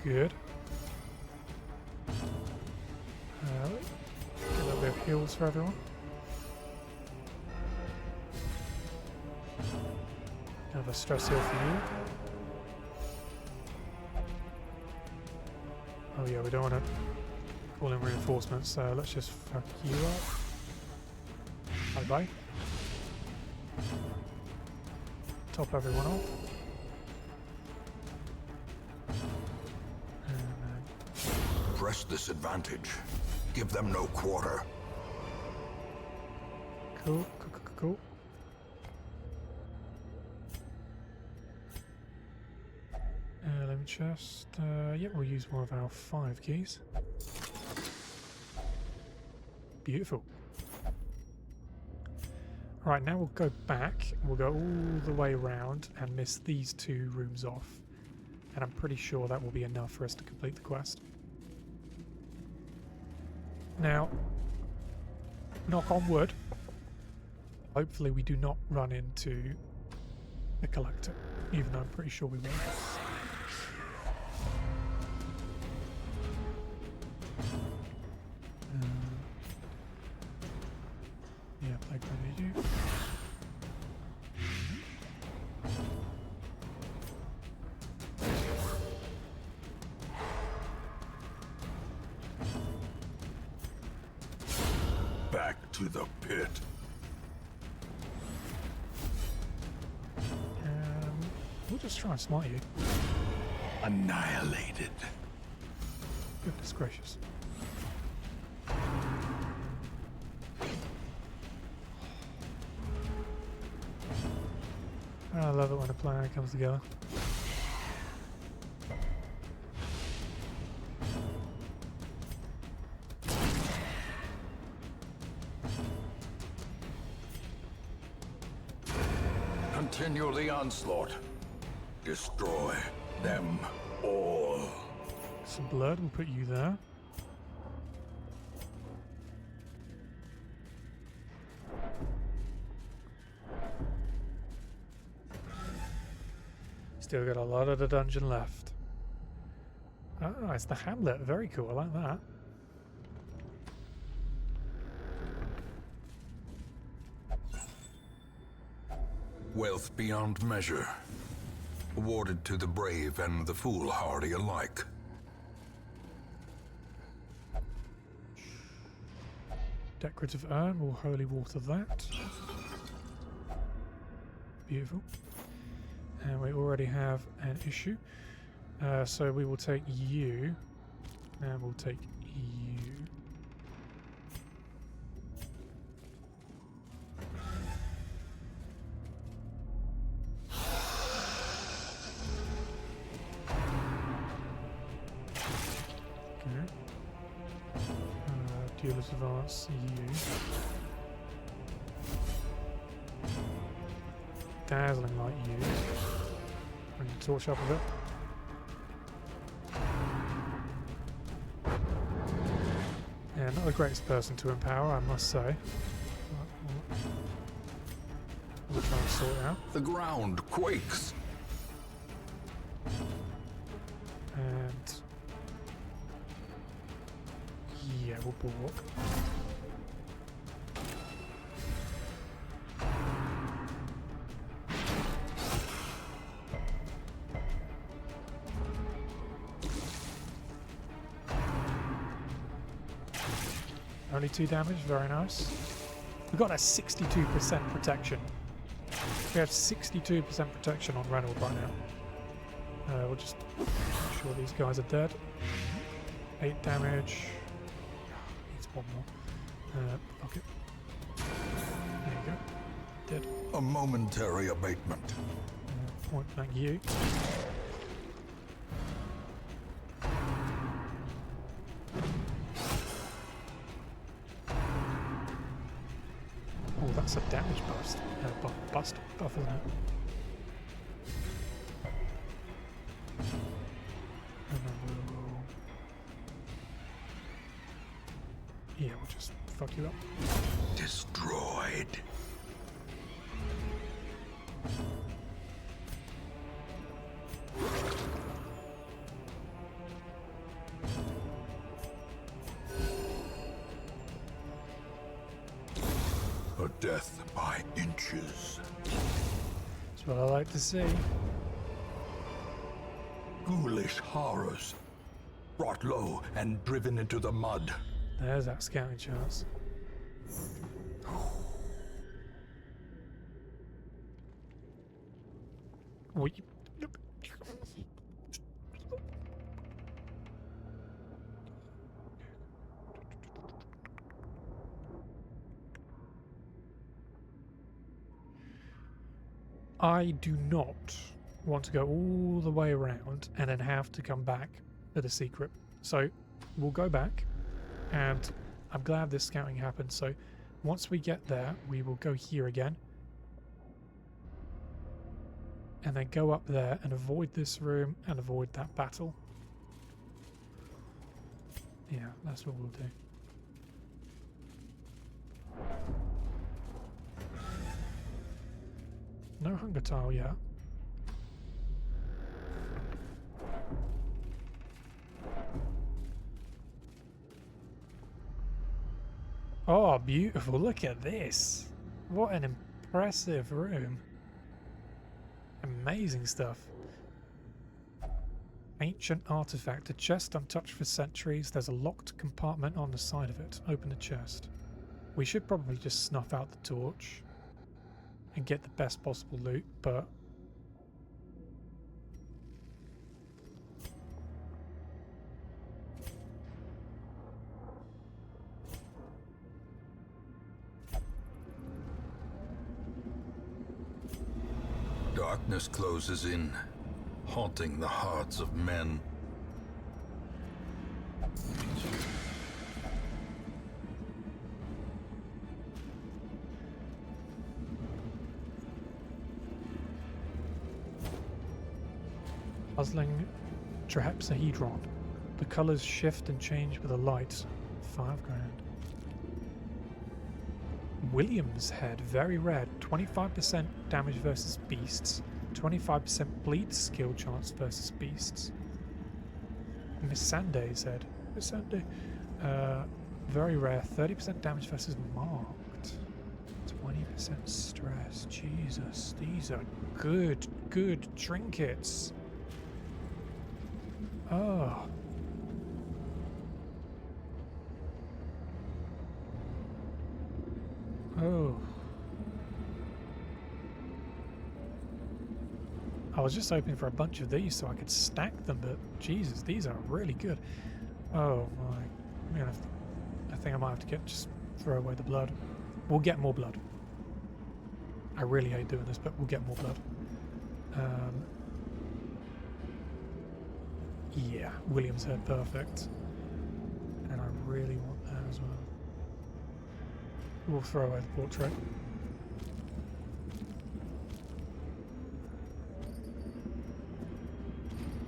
B: Good. Get a little bit of heals for everyone. Another stress heal for you. Oh yeah, we don't want to call in reinforcements, so let's just fuck you up. Bye bye. Top everyone off.
C: Press this advantage. Give them no quarter.
B: Cool, cool. Let me just... yeah, we'll use one of our 5 keys. Beautiful. Right, now we'll go back. We'll go all the way around and miss these 2 rooms off. And I'm pretty sure that will be enough for us to complete the quest. Now, knock on wood, hopefully we do not run into the collector, even though I'm pretty sure we will. Yeah, like I need you.
C: Back to the pit.
B: We'll just try and smite you.
C: Annihilated.
B: Goodness gracious. I love it when a plan comes together.
C: Continue the onslaught. Destroy them all.
B: Some blood, we'll put you there. Still got a lot of the dungeon left. Oh, it's the hamlet. Very cool. I like that.
A: Wealth beyond measure, awarded to the brave and the foolhardy alike.
B: Decorative urn, we'll holy water that. Beautiful. And we already have an issue. So we will take you, and we'll take you. Duelist advance, you. Dazzling like you. Bring the torch up a bit. Yeah, not the greatest person to empower, I must say. We'll try and sort it out.
A: The ground quakes.
B: And yeah, we'll bulwark. Only 2 damage, very nice. We've got a 62% protection. We have 62% protection on Reynolds right now. We'll just make sure these guys are dead. 8 damage. one more. Pocket. There you go. Dead.
A: A momentary abatement.
B: Point blank you. Oh, that's a damage bust. Buff, isn't it? And then we'll... Yeah, we'll just fuck you up.
A: Destroyed. A death by inches.
B: That's what I like to see.
A: Ghoulish horrors. Brought low and driven into the mud.
B: There's that scouting chance. Wait. I do not want to go all the way around and then have to come back to the secret. So we'll go back, and I'm glad this scouting happened. So once we get there, we will go here again. And then go up there and avoid this room and avoid that battle. Yeah, that's what we'll do. No hunger tile yet. Oh, beautiful. Look at this. What an impressive room. Amazing stuff. Ancient artifact. A chest untouched for centuries. There's a locked compartment on the side of it. Open the chest. We should probably just snuff out the torch and get the best possible loot, but
C: Darkness closes in, haunting the hearts of men.
B: puzzling trahepsahedron. The colours shift and change with the light. 5 grand. William's head, very rare. 25% damage versus beasts. 25% bleed skill chance versus beasts. Miss Sanday's head. Miss Sanday. Very rare. 30% damage versus marked. 20% stress. Jesus. These are good trinkets. Oh. Oh. I was just hoping for a bunch of these so I could stack them, but Jesus, these are really good. Oh my. I'm gonna have to, I think I might have to just throw away the blood. We'll get more blood. I really hate doing this, but we'll get more blood. Yeah, William's head, perfect. And I really want that as well. We'll throw away the portrait.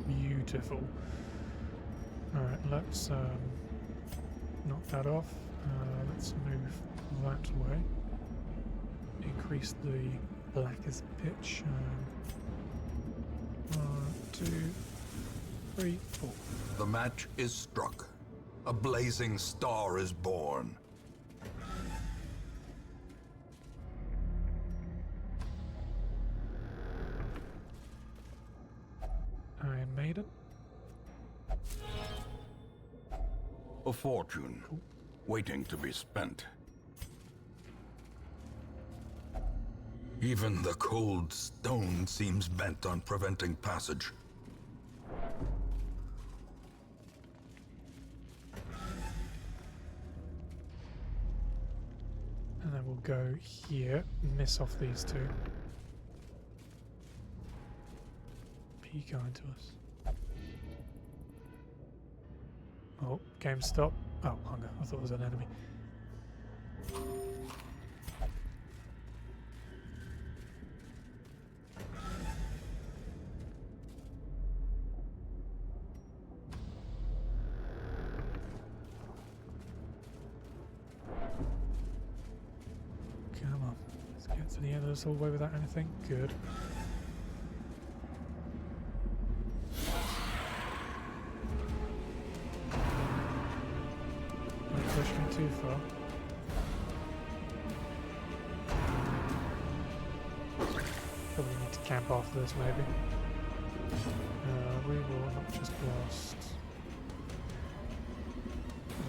B: Beautiful. Alright, let's knock that off. Let's move that way. Increase the blackest pitch. 1, 2, 3, 4.
A: The match is struck. A blazing star is born.
B: Iron Maiden.
A: A fortune, waiting to be spent.
C: Even the cold stone seems bent on preventing passage.
B: And then we'll go here, miss off these two. Are you going to us? Oh, game stop. Oh, hunger. I thought it was an enemy. Come on. Let's get to the end of this all the way without anything. Good. Too far. Probably need to camp after this, maybe. We will not just blast.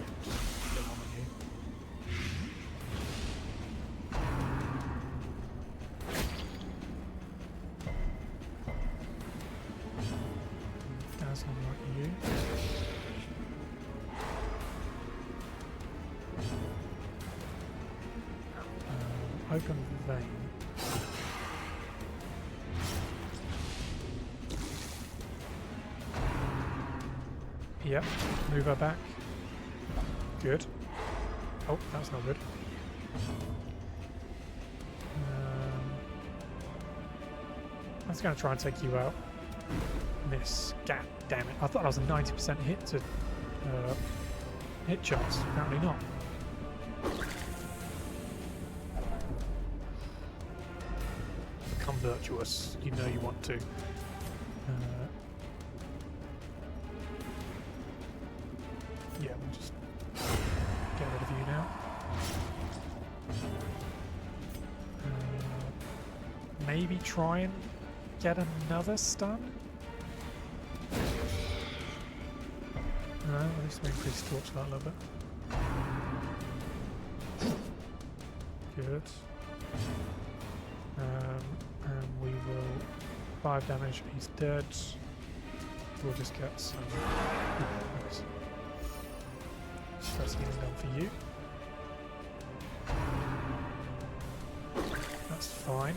B: Yeah, just get on with you. Doesn't like you. Open vein. Yep, move her back. Good. Oh, that's not good. I was going to try and take you out. Miss. God damn it. I thought I was a 90% hit to hit chance. Apparently not. Virtuous, you know you want to. Yeah, we'll just get rid of you now. Maybe try and get another stun? No, at least we increase torchlight a little bit. Good. And we will 5 damage, he's dead. We'll just get some nice. That's healing done for you. That's fine.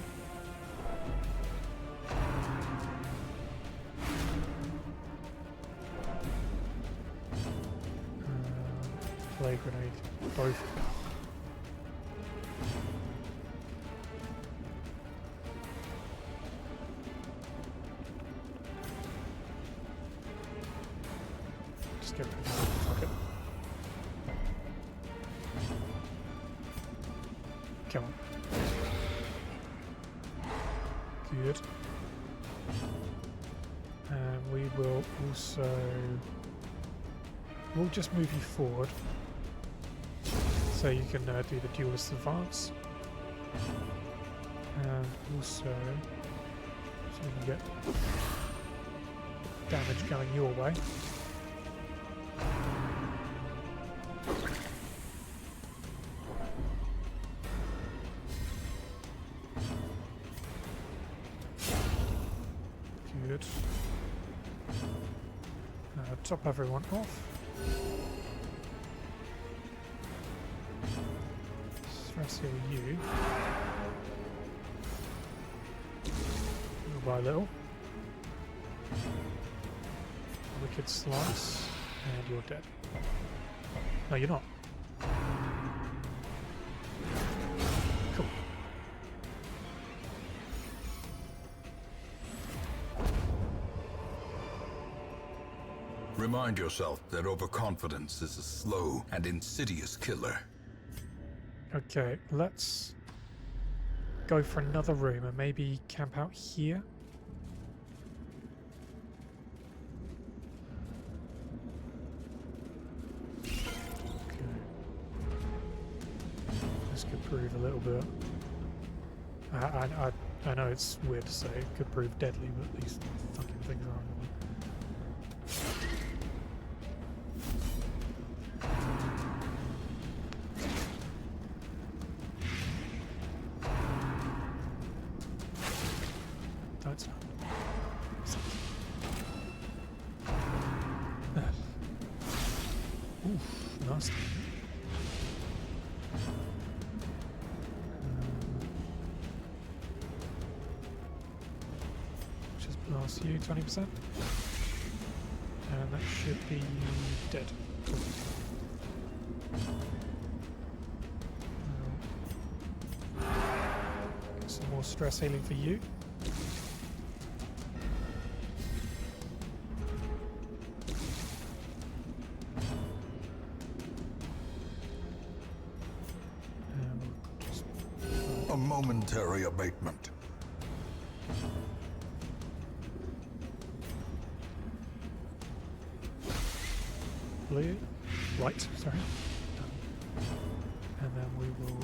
B: Play grenade, both. Get rid of it. Fuck it. Come on. Good. And we will also... We'll just move you forward. So you can do the duelist advance. And also... So we can get damage going your way. Good. Top everyone off. Stress heal you. Little by little. Wicked slice. And you're dead. No, you're not. Cool.
C: Remind yourself that overconfidence is a slow and insidious killer.
B: Okay, let's go for another room and maybe camp out here. This could prove a little bit. I know it's weird to say, it could prove deadly, but these fucking things are annoying. That's oof, nasty. Plus you 20%. And that should be dead. Cool. Get some more stress healing for you.
C: A momentary abatement.
B: Blue, right, sorry. And then we will.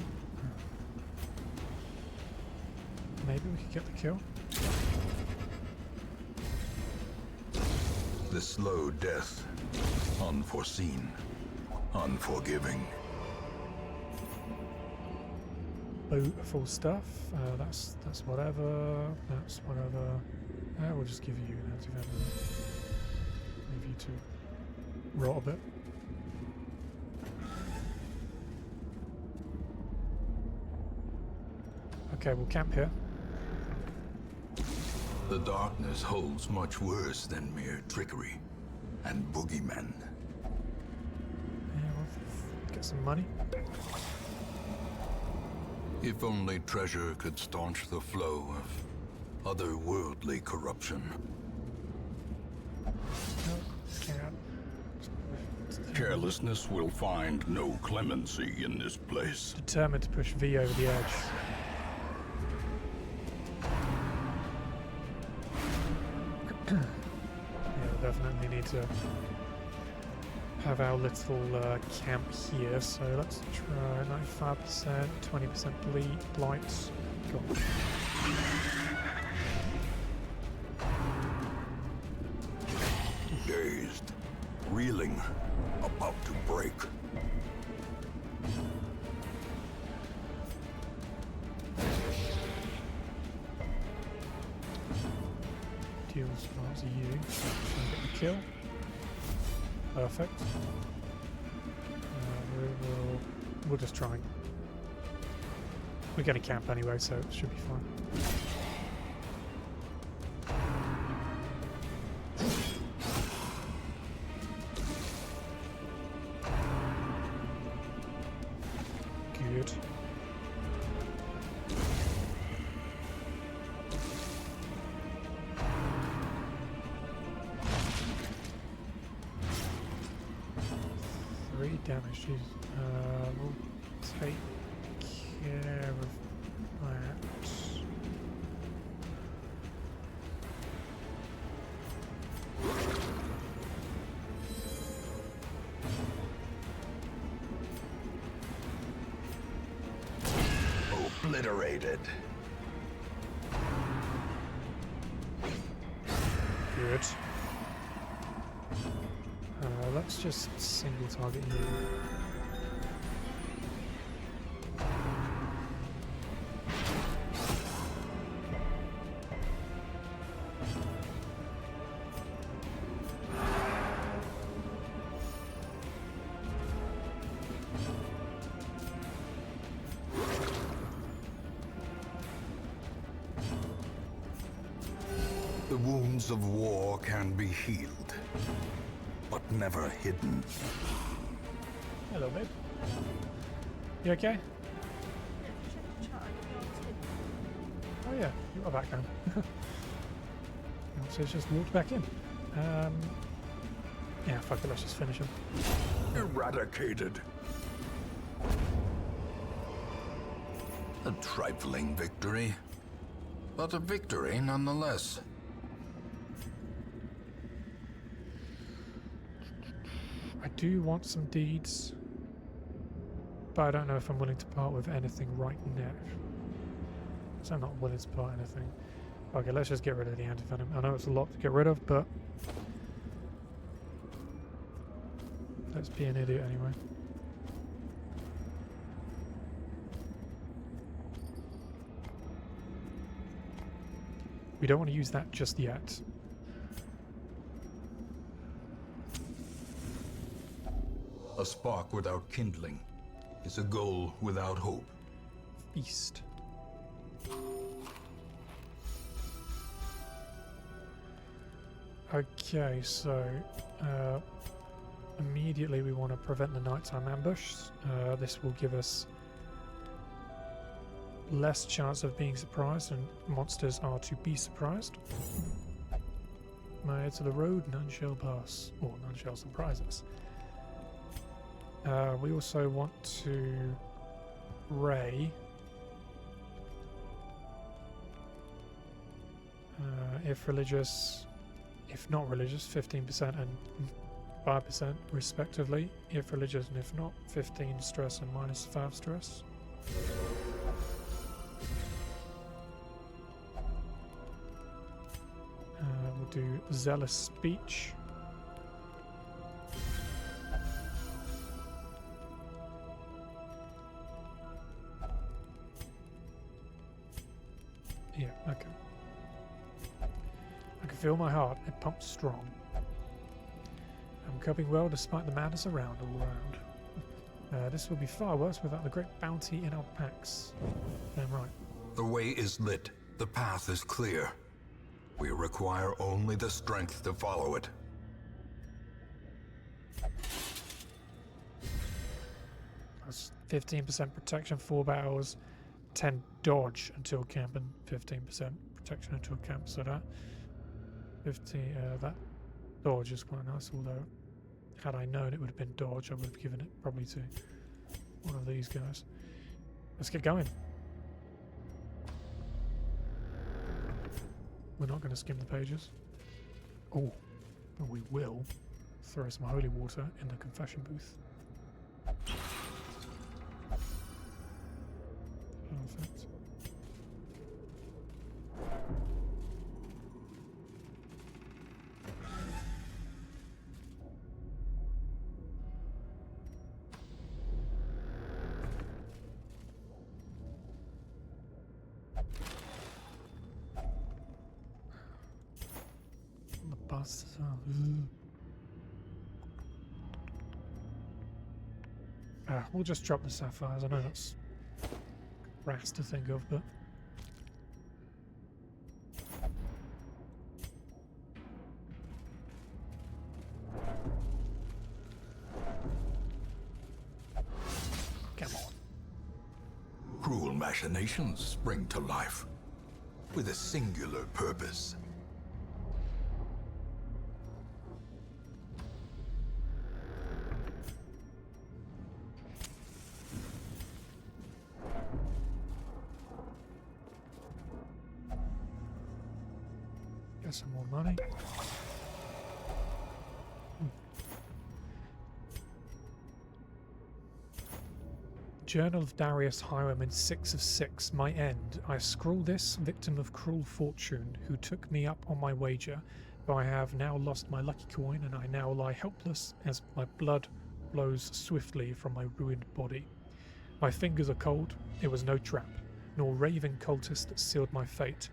B: Maybe we could get the kill.
C: The slow death. Unforeseen. Unforgiving.
B: Full stuff. That's whatever. That's whatever. We'll just give you an anti-venom. Leave you to rot a bit. Okay, we'll camp here.
C: The darkness holds much worse than mere trickery and boogeymen.
B: Yeah, we'll get some money.
C: If only treasure could staunch the flow of otherworldly corruption. Carelessness will find no clemency in this place.
B: Determined to push V over the edge. Yeah, we definitely need to have our little camp here, so let's try 95%, 20% bleed, blight. Go on.
C: Dazed, reeling, about to break.
B: Deals as you. Try and get the kill. Perfect. We'll just try. We're going to camp anyway, so it should be fine. Good. Damage. Jeez. We'll take care of that.
C: Obliterated.
B: Good. Let's just single target you.
C: The wounds of war can be healed, but never hidden.
B: Hello, babe. You okay? Oh yeah, you are back home. So it's just walked back in. Yeah, fuck it, let's just finish him.
C: Eradicated. A trifling victory, but a victory nonetheless.
B: I do want some deeds, but I don't know if I'm willing to part with anything right now. So I'm not willing to part anything. Okay, let's just get rid of the anti-venom. I know it's a lot to get rid of, but let's be an idiot anyway. We don't want to use that just yet.
C: A spark without kindling is a goal without hope.
B: Feast. Okay, so immediately we want to prevent the nighttime ambush. This will give us less chance of being surprised, and monsters are to be surprised. To the road, none shall pass, or none shall surprise us. We also want to ray. If religious, if not religious, 15% and 5% respectively. If religious and if not, 15 stress and minus 5 stress. We'll do zealous speech. Yeah, okay. I can feel my heart, it pumps strong. I'm coping well despite the madness around all around. This will be far worse without the great bounty in our packs. Damn right.
C: The way is lit. The path is clear. We require only the strength to follow it.
B: That's 15% protection, 4 battles, 10 dodge until camp, and 15% protection until camp. So that 15, that dodge is quite nice. Although, had I known it would have been dodge, I would have given it probably to one of these guys. Let's get going. We're not going to skim the pages. Oh, but we will throw some holy water in the confession booth. Perfect. We'll just drop the sapphires. I know that's crass to think of, but come on.
C: Cruel machinations spring to life with a singular purpose.
B: Some more money. Journal of Darius Highwayman 6 of 6. My end. I scrawl this, victim of cruel fortune, who took me up on my wager, though I have now lost my lucky coin, and I now lie helpless as my blood flows swiftly from my ruined body. My fingers are cold. It was no trap, nor raving cultist that sealed my fate.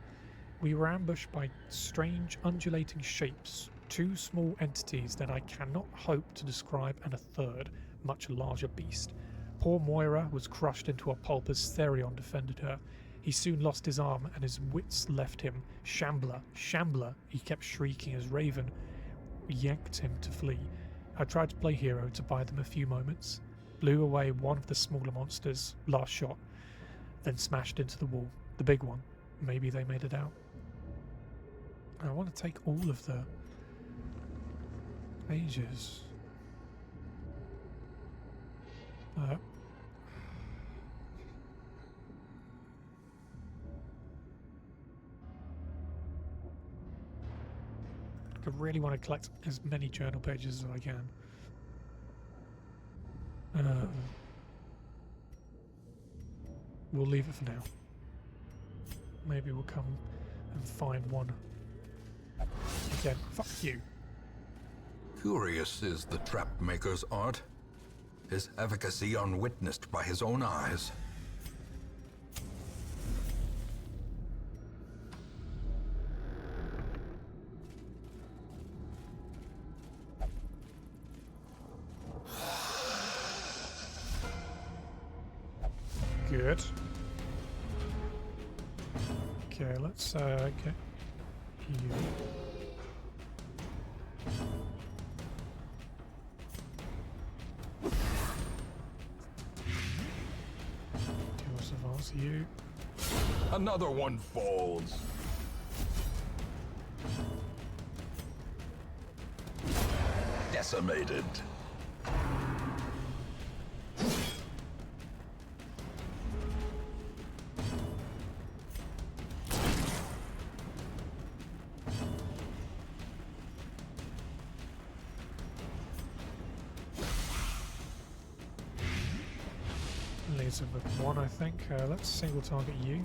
B: We were ambushed by strange undulating shapes, 2 small entities that I cannot hope to describe, and a third, much larger beast. Poor Moira was crushed into a pulp as Therion defended her. He soon lost his arm and his wits left him. Shambler, Shambler, he kept shrieking as Raven yanked him to flee. I tried to play hero to buy them a few moments, blew away one of the smaller monsters, last shot, then smashed into the wall, the big one. Maybe they made it out. I want to take all of the pages. I really want to collect as many journal pages as I can. We'll leave it for now. Maybe we'll come and find one. Again, fuck you.
C: Curious is the trap maker's art, his efficacy unwitnessed by his own eyes.
B: Good. Okay, let's get you. That's you.
A: Another one falls. Decimated.
B: Leaves it with one, I think. Let's single target you.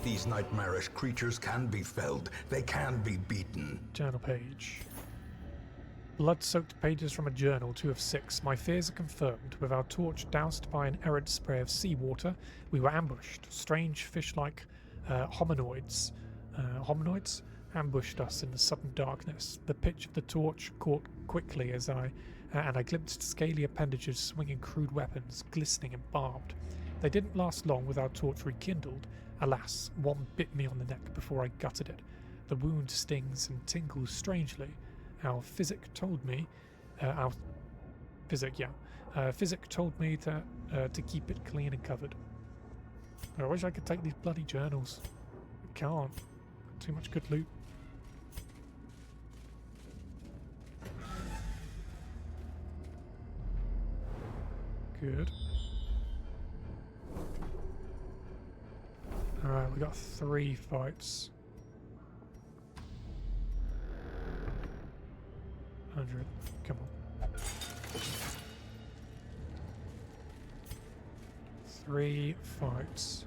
C: These nightmarish creatures can be felled. They can be beaten.
B: Journal page. Blood-soaked pages from a journal, 2 of 6. My fears are confirmed. With our torch doused by an errant spray of seawater, we were ambushed. Strange fish-like hominoids ambushed us in the sudden darkness. The pitch of the torch caught quickly as I glimpsed scaly appendages swinging crude weapons, glistening and barbed. They didn't last long with our torch rekindled. Alas, one bit me on the neck before I gutted it. The wound stings and tingles strangely. Our physic told me to keep it clean and covered. I wish I could take these bloody journals. I can't. Too much good loot. Good. Alright, we got 3 fights. 100. Come on. 3 fights.